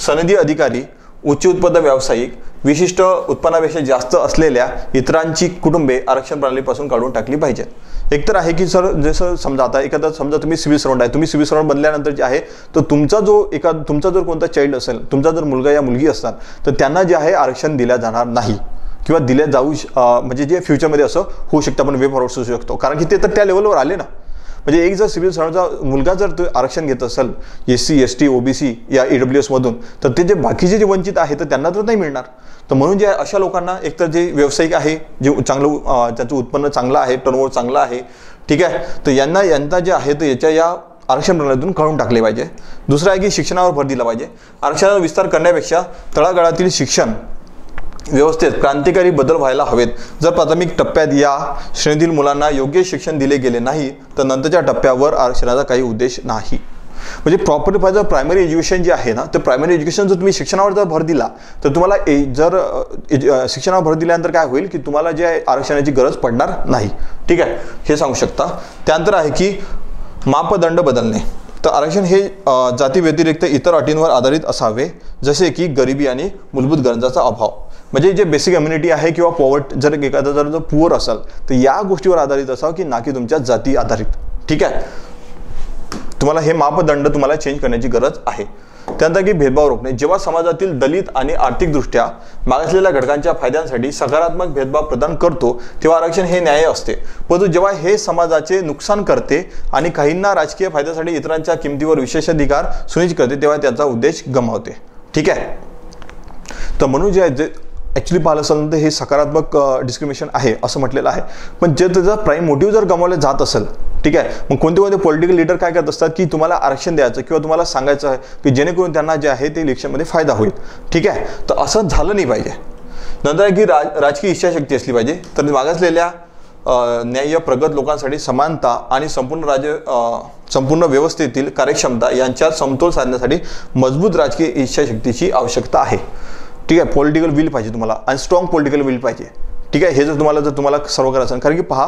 सनदी अधिकारी, उच्च उत्पन्न व्यावसायिक, विशिष्ट उत्पन्नापेक्षा जास्त असलेल्या इतरांची कुटुंबे आरक्षण प्रणालीपासून काढून टाकली पाहिजेत. एकतर आहे की सर, जसं समजा आता एखादा समजा तुम्ही सिव्हिल सर्वंट आहे, तुम्ही सिव्हिल सर्वंट बनल्यानंतर जे आहे तर तुमचा जर कोणता चाइल्ड असेल, तुमचा जर मुलगा या मुलगी असतात तर त्यांना जे आहे आरक्षण दिल्या जाणार नाही किंवा दिल्या जाऊ म्हणजे जे फ्युचरमध्ये असं होऊ शकतं, आपण वे फॉरवर्ड सुरू शकतो. कारण की ते तर त्या लेवलवर आले ना. म्हणजे एक जर सिव्हिल सर्वंटचा मुलगा जर तो आरक्षण घेत असेल SC ST OBC या EWS मधून, तर ते जे बाकीचे जे वंचित आहे तर त्यांना तर नाही मिळणार. तर म्हणून जे अशा लोकांना एकतर जे व्यावसायिक आहे, जे चांगलं त्याचं उत्पन्न चांगलं आहे, टर्नओव्हर चांगलं आहे, ठीक आहे, तर यांना जे आहे तर याच्या या आरक्षण प्रणालीतून काढून टाकले पाहिजे. दुसरं आहे की शिक्षणावर भर दिला पाहिजे. आरक्षणाचा विस्तार करण्यापेक्षा तळागाळातील शिक्षण व्यवस्थेत क्रांतिकारी बदल व्हायला हवेत. जर प्राथमिक टप्प्यात या श्रेणीतील मुलांना योग्य शिक्षण दिले गेले नाही तर नंतरच्या टप्प्यावर आरक्षणाचा काही उद्देश नाही. म्हणजे प्रॉपर जर प्रायमरी एज्युकेशन जे आहे ना, तर प्रायमरी एज्युकेशन जर तुम्ही शिक्षणावर जर भर दिला तर तुम्हाला जर शिक्षणावर भर दिल्यानंतर काय होईल की तुम्हाला जे आरक्षणाची गरज पडणार नाही. ठीक आहे, हे सांगू शकता. त्यानंतर आहे की मापदंड बदलणे. तर आरक्षण हे जाती व्यतिरिक्त इतर अटींवर आधारित असावे, जसे की गरिबी आणि मूलभूत गरजांचा अभाव. म्हणजे जे बेसिक कम्युनिटी आहे किंवा पॉवर्टी, जर एखादा जर पुअर असेल तर या गोष्टीवर आधारित असावं की ना की तुमच्या जाती आधारित. ठीक आहे, तुम्हाला हे मापदंड तुम्हाला चेंज करण्याची गरज आहे. त्यानंतर की भेदभाव रोखणे. जेव्हा समाजातील दलित आणि आर्थिकदृष्ट्या मागासलेल्या घटकांच्या फायद्यांसाठी सकारात्मक भेदभाव प्रदान करतो तेव्हा आरक्षण हे न्याय असते. परंतु जेव्हा हे समाजाचे नुकसान करते आणि काहींना राजकीय फायद्यासाठी इतरांच्या किमतीवर विशेषाधिकार सुनिश्चित करते तेव्हा त्याचा उद्देश गमावते. ठीक आहे. तर म्हणून जे ॲक्च्युली पाहिलं असेल तर हे सकारात्मक डिस्क्रिमिनेशन आहे असं म्हटलेलं आहे. पण जे त्याचा प्राईम मोटिव्ह जर गमावले जात असेल, ठीक आहे, मग कोणते कोणते पॉलिटिकल लीडर काय करत असतात की तुम्हाला आरक्षण द्यायचं किंवा तुम्हाला सांगायचं आहे की जेणेकरून त्यांना जे आहे ते इलेक्शनमध्ये फायदा होईल. ठीक आहे. तर असं झालं नाही पाहिजे. नंतर की राजकीय इच्छाशक्ती असली पाहिजे. तर मागासलेल्या न्याय्य प्रगत लोकांसाठी समानता आणि संपूर्ण व्यवस्थेतील कार्यक्षमता यांच्यात समतोल साधण्यासाठी मजबूत राजकीय इच्छाशक्तीची आवश्यकता आहे. ठीक आहे. पॉलिटिकल विल पाहिजे तुम्हाला आणि स्ट्रॉंग पॉलिटिकल विल पाहिजे. ठीक आहे. हे जर तुम्हाला सर्व करायचं असेल, कारण की पहा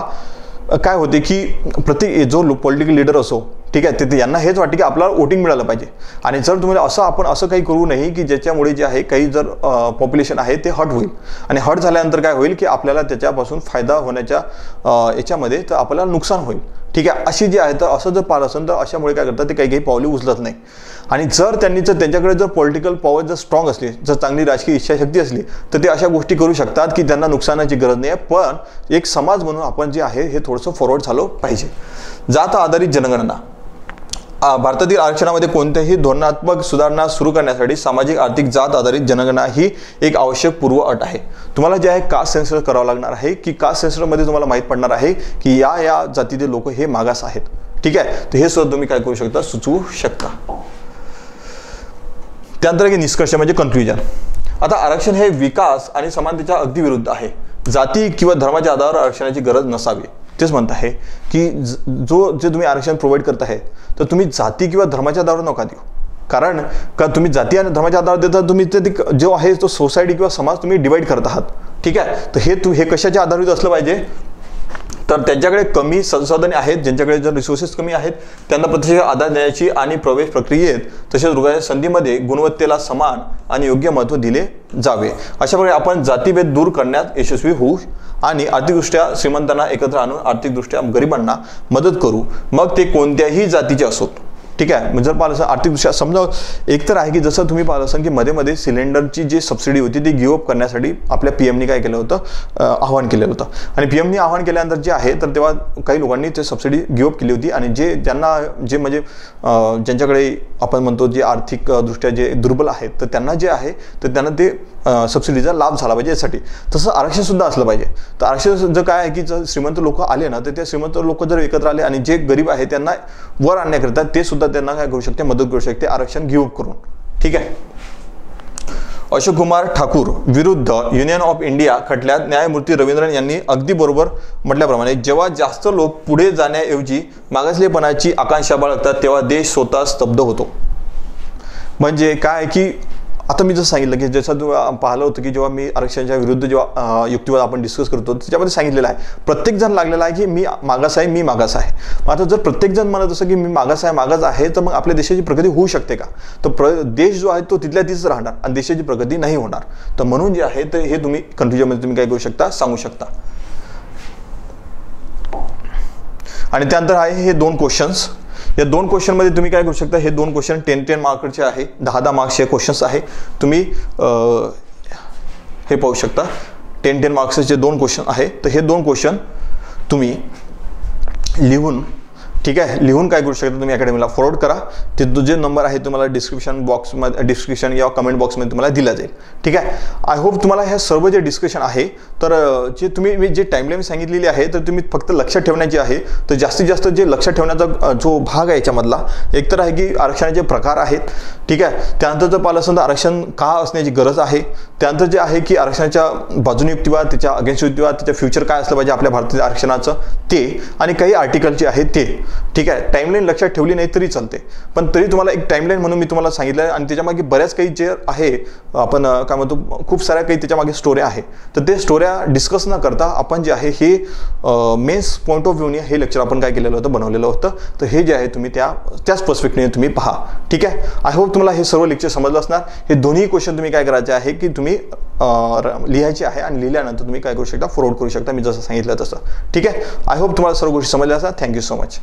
काय होते की प्रत्येक जो पॉलिटिकल लीडर असो, ठीक आहे, ते यांना हेच वाटते की आपल्याला वोटिंग मिळालं पाहिजे. आणि जर तुम्हाला आपण असं काही करू नये की ज्याच्यामुळे जे आहे काही जर पॉप्युलेशन आहे ते हट होईल आणि हट झाल्यानंतर काय होईल की आपल्याला त्याच्यापासून फायदा होण्याच्या याच्यामध्ये तर आपल्याला नुकसान होईल. ठीक आहे. अशी जी आहे तर असं जर पाहिलं असेल तर अशामुळे काय करतात ते काही पावले उचलत नाही. आणि जर त्यांच्याकडे जर पॉलिटिकल पॉवर जर स्ट्रॉंग असली, जर चांगली राजकीय इच्छाशक्ती असली तर ते अशा गोष्टी करू शकतात की त्यांना नुकसानाची गरज नाही आहे. पण एक समाज म्हणून आपण जे आहे हे थोडंसं फॉरवर्ड झालं पाहिजे. जात आधारित जनगणना. भारतातील आरक्षणामध्ये कोणत्याही धोरणात्मक सुधारणा सुरू करण्यासाठी सामाजिक आर्थिक जात आधारित जनगणना ही एक आवश्यक पूर्व अट आहे. तुम्हाला जे आहे कास्ट सेन्सस करावं लागणार आहे की कास्ट सेन्ससमध्ये तुम्हाला माहीत पडणार आहे की या जातीचे लोक हे मागास आहेत. ठीक आहे. तर हे सुद्धा तुम्ही काय करू शकता, सुचवू शकता. त्यानंतर की निष्कर्ष म्हणजे कन्क्लुजन. आता आरक्षण हे विकास आणि समानतेच्या अगदी विरुद्ध आहे. जाती किंवा धर्माच्या आधारावर आरक्षणाची गरज नसावी. तेच म्हणत आहे की जे तुम्ही आरक्षण प्रोव्हाइड करत आहे तर तुम्ही जाती किंवा धर्माच्या आधारावर नका देऊ. कारण का तुम्ही जाती आणि धर्माच्या आधारावर देता, तुम्ही ते जो आहे तो सोसायटी किंवा समाज तुम्ही डिवाइड करत आहात. ठीक आहे. तर हे कशाच्या आधारित असलं पाहिजे, तर त्यांच्याकडे कमी संसाधने आहेत, ज्यांच्याकडे जर रिसोर्सेस कमी आहेत त्यांना प्रत्यक्ष आधार देण्याची आणि प्रवेश प्रक्रियेत तसेच रोजगार संधीमध्ये गुणवत्तेला समान आणि योग्य महत्त्व दिले जावे. अशा प्रकारे आपण जातीभेद दूर करण्यात यशस्वी होऊ आणि आर्थिकदृष्ट्या श्रीमंतांना एकत्र आणून आर्थिकदृष्ट्या गरिबांना मदत करू, मग ते कोणत्याही जातीचे असोत. ठीक आहे. जर पाहिलं असं आर्थिकदृष्ट्या समजा एक तर आहे की जसं तुम्ही पाहिलं असाल की मध्ये सिलेंडरची जी सबसिडी होती ती गिव्ह अप करण्यासाठी आपल्या पीएमनी काय केलं होतं, आवाहन केलेलं होतं. आणि पीएमनी आवाहन केल्यानंतर जे आहे तर तेव्हा काही लोकांनी ते सबसिडी गिव्ह अप केली होती. आणि म्हणजे ज्यांच्याकडे आपण म्हणतो जे आर्थिकदृष्ट्या जे दुर्बल आहेत तर त्यांना जे आहे तर त्यांना ते सबसिडीचा लाभ झाला पाहिजे. यासाठी तसं आरक्षण सुद्धा असलं पाहिजे. तर आरक्षण जर काय आहे की जर श्रीमंत लोक आले ना तर ते श्रीमंत लोक जर एकत्र आले आणि जे गरीब आहे त्यांना वर आणण्याकरिता ते सुद्धा त्यांना काय करू शकते, मदत करू शकते आरक्षण गिव्ह अप करून. ठीक आहे. अशोक कुमार ठाकूर विरुद्ध युनियन ऑफ इंडिया खटल्यात न्यायमूर्ती रवींद्रन यांनी अगदी बरोबर म्हटल्याप्रमाणे जेव्हा जास्त लोक पुढे जाण्याऐवजी मागासलेपणाची आकांक्षा बाळगतात तेव्हा देश स्वतः स्तब्ध होतो. म्हणजे काय की आता मी जसं सांगितलं की जसं पाहिलं होतं की जेव्हा मी आरक्षणाच्या विरुद्ध जेव्हा युक्तिवाद आपण डिस्कस करतो त्याच्यामध्ये सांगितलेलं आहे प्रत्येकजण लागलेला आहे की मी मागास आहे, मी मागास आहे. मग आता जर प्रत्येकजण म्हणत असं की मी मागास आहे तर मग आपल्या देशाची प्रगती होऊ शकते का? तर देश जो आहे तो तिथल्या तिथंच राहणार आणि देशाची प्रगती नाही होणार. तर म्हणून जे आहे तर हे तुम्ही कन्क्लुजनमध्ये तुम्ही काय करू शकता, सांगू शकता. आणि त्यानंतर आहे हे 2 क्वेश्चन्स. या 2 क्वेश्चनमध्ये तुम्ही काय करू शकता, हे 2 क्वेश्चन 10 मार्कचे आहे, 10 मार्क्सचे क्वेश्चन्स आहे. तुम्ही हे पाहू शकता 10 मार्क्सचे 2 क्वेश्चन आहे. तर हे 2 क्वेश्चन तुम्ही लिहून, ठीक आहे, लिहून काय करू शकता तुम्ही अकॅडमीला फॉरवर्ड करा. ते जे नंबर आहे तुम्हाला डिस्क्रिप्शन या कमेंट बॉक्समध्ये तुम्हाला दिला जाईल. ठीक आहे. आय होप तुम्हाला ह्या सर्व जे डिस्कशन आहे तर जे तुम्ही जे टाइमलाईन सांगितलेली आहे तर तुम्ही फक्त लक्षात ठेवण्याची आहे. तर जास्तीत जास्त जे लक्षात ठेवण्याचा जो भाग आहे याच्यामधला एक तर आहे की आरक्षणाचे प्रकार आहेत. ठीक आहे. त्यानंतर जर पाहिलं असेल तर आरक्षण का असण्याची गरज आहे. त्यानंतर जे आहे की आरक्षणाच्या बाजूने युक्तिवाद, त्याच्या अगेन्स्ट युक्तिवाद, त्याच्या फ्युचर काय असलं पाहिजे आपल्या भारतीय आरक्षणाचं ते, आणि काही आर्टिकलचे आहे ते. ठीक आहे. टाइमलाईन लक्षात ठेवली नाही तरी चालते, पण तरी तुम्हाला एक टाइमलाईन म्हणून मी तुम्हाला सांगितलं आहे. आणि त्याच्यामागे बऱ्याच काही जे आहे आपण काय म्हणतो खूप साऱ्या काही त्याच्यामागे स्टोऱ्या आहे. तर ते स्टोऱ्या डिस्कस न करता आपण जे आहे हे मेन्स पॉईंट ऑफ व्ह्यूने हे लेक्चर आपण काय केलेलं होतं, बनवलेलं होतं. तर हे जे आहे तुम्ही त्याच पर्स्पेक्टिव्हने तुम्ही पहा. ठीक आहे. आय होप तुम्हाला हे सर्व लेक्चर समजलं असणार. हे दोन्ही क्वेश्चन तुम्ही काय करायचे आहे की तुम्ही लिहायचे आहे आणि लिहिल्यानंतर तुम्ही काय करू शकता, फॉरवर्ड करू शकता मी जसं सांगितलं तसं. ठीक आहे. आय होप तुम्हाला सर्व गोष्टी समजल्या असतात. Thank you so much.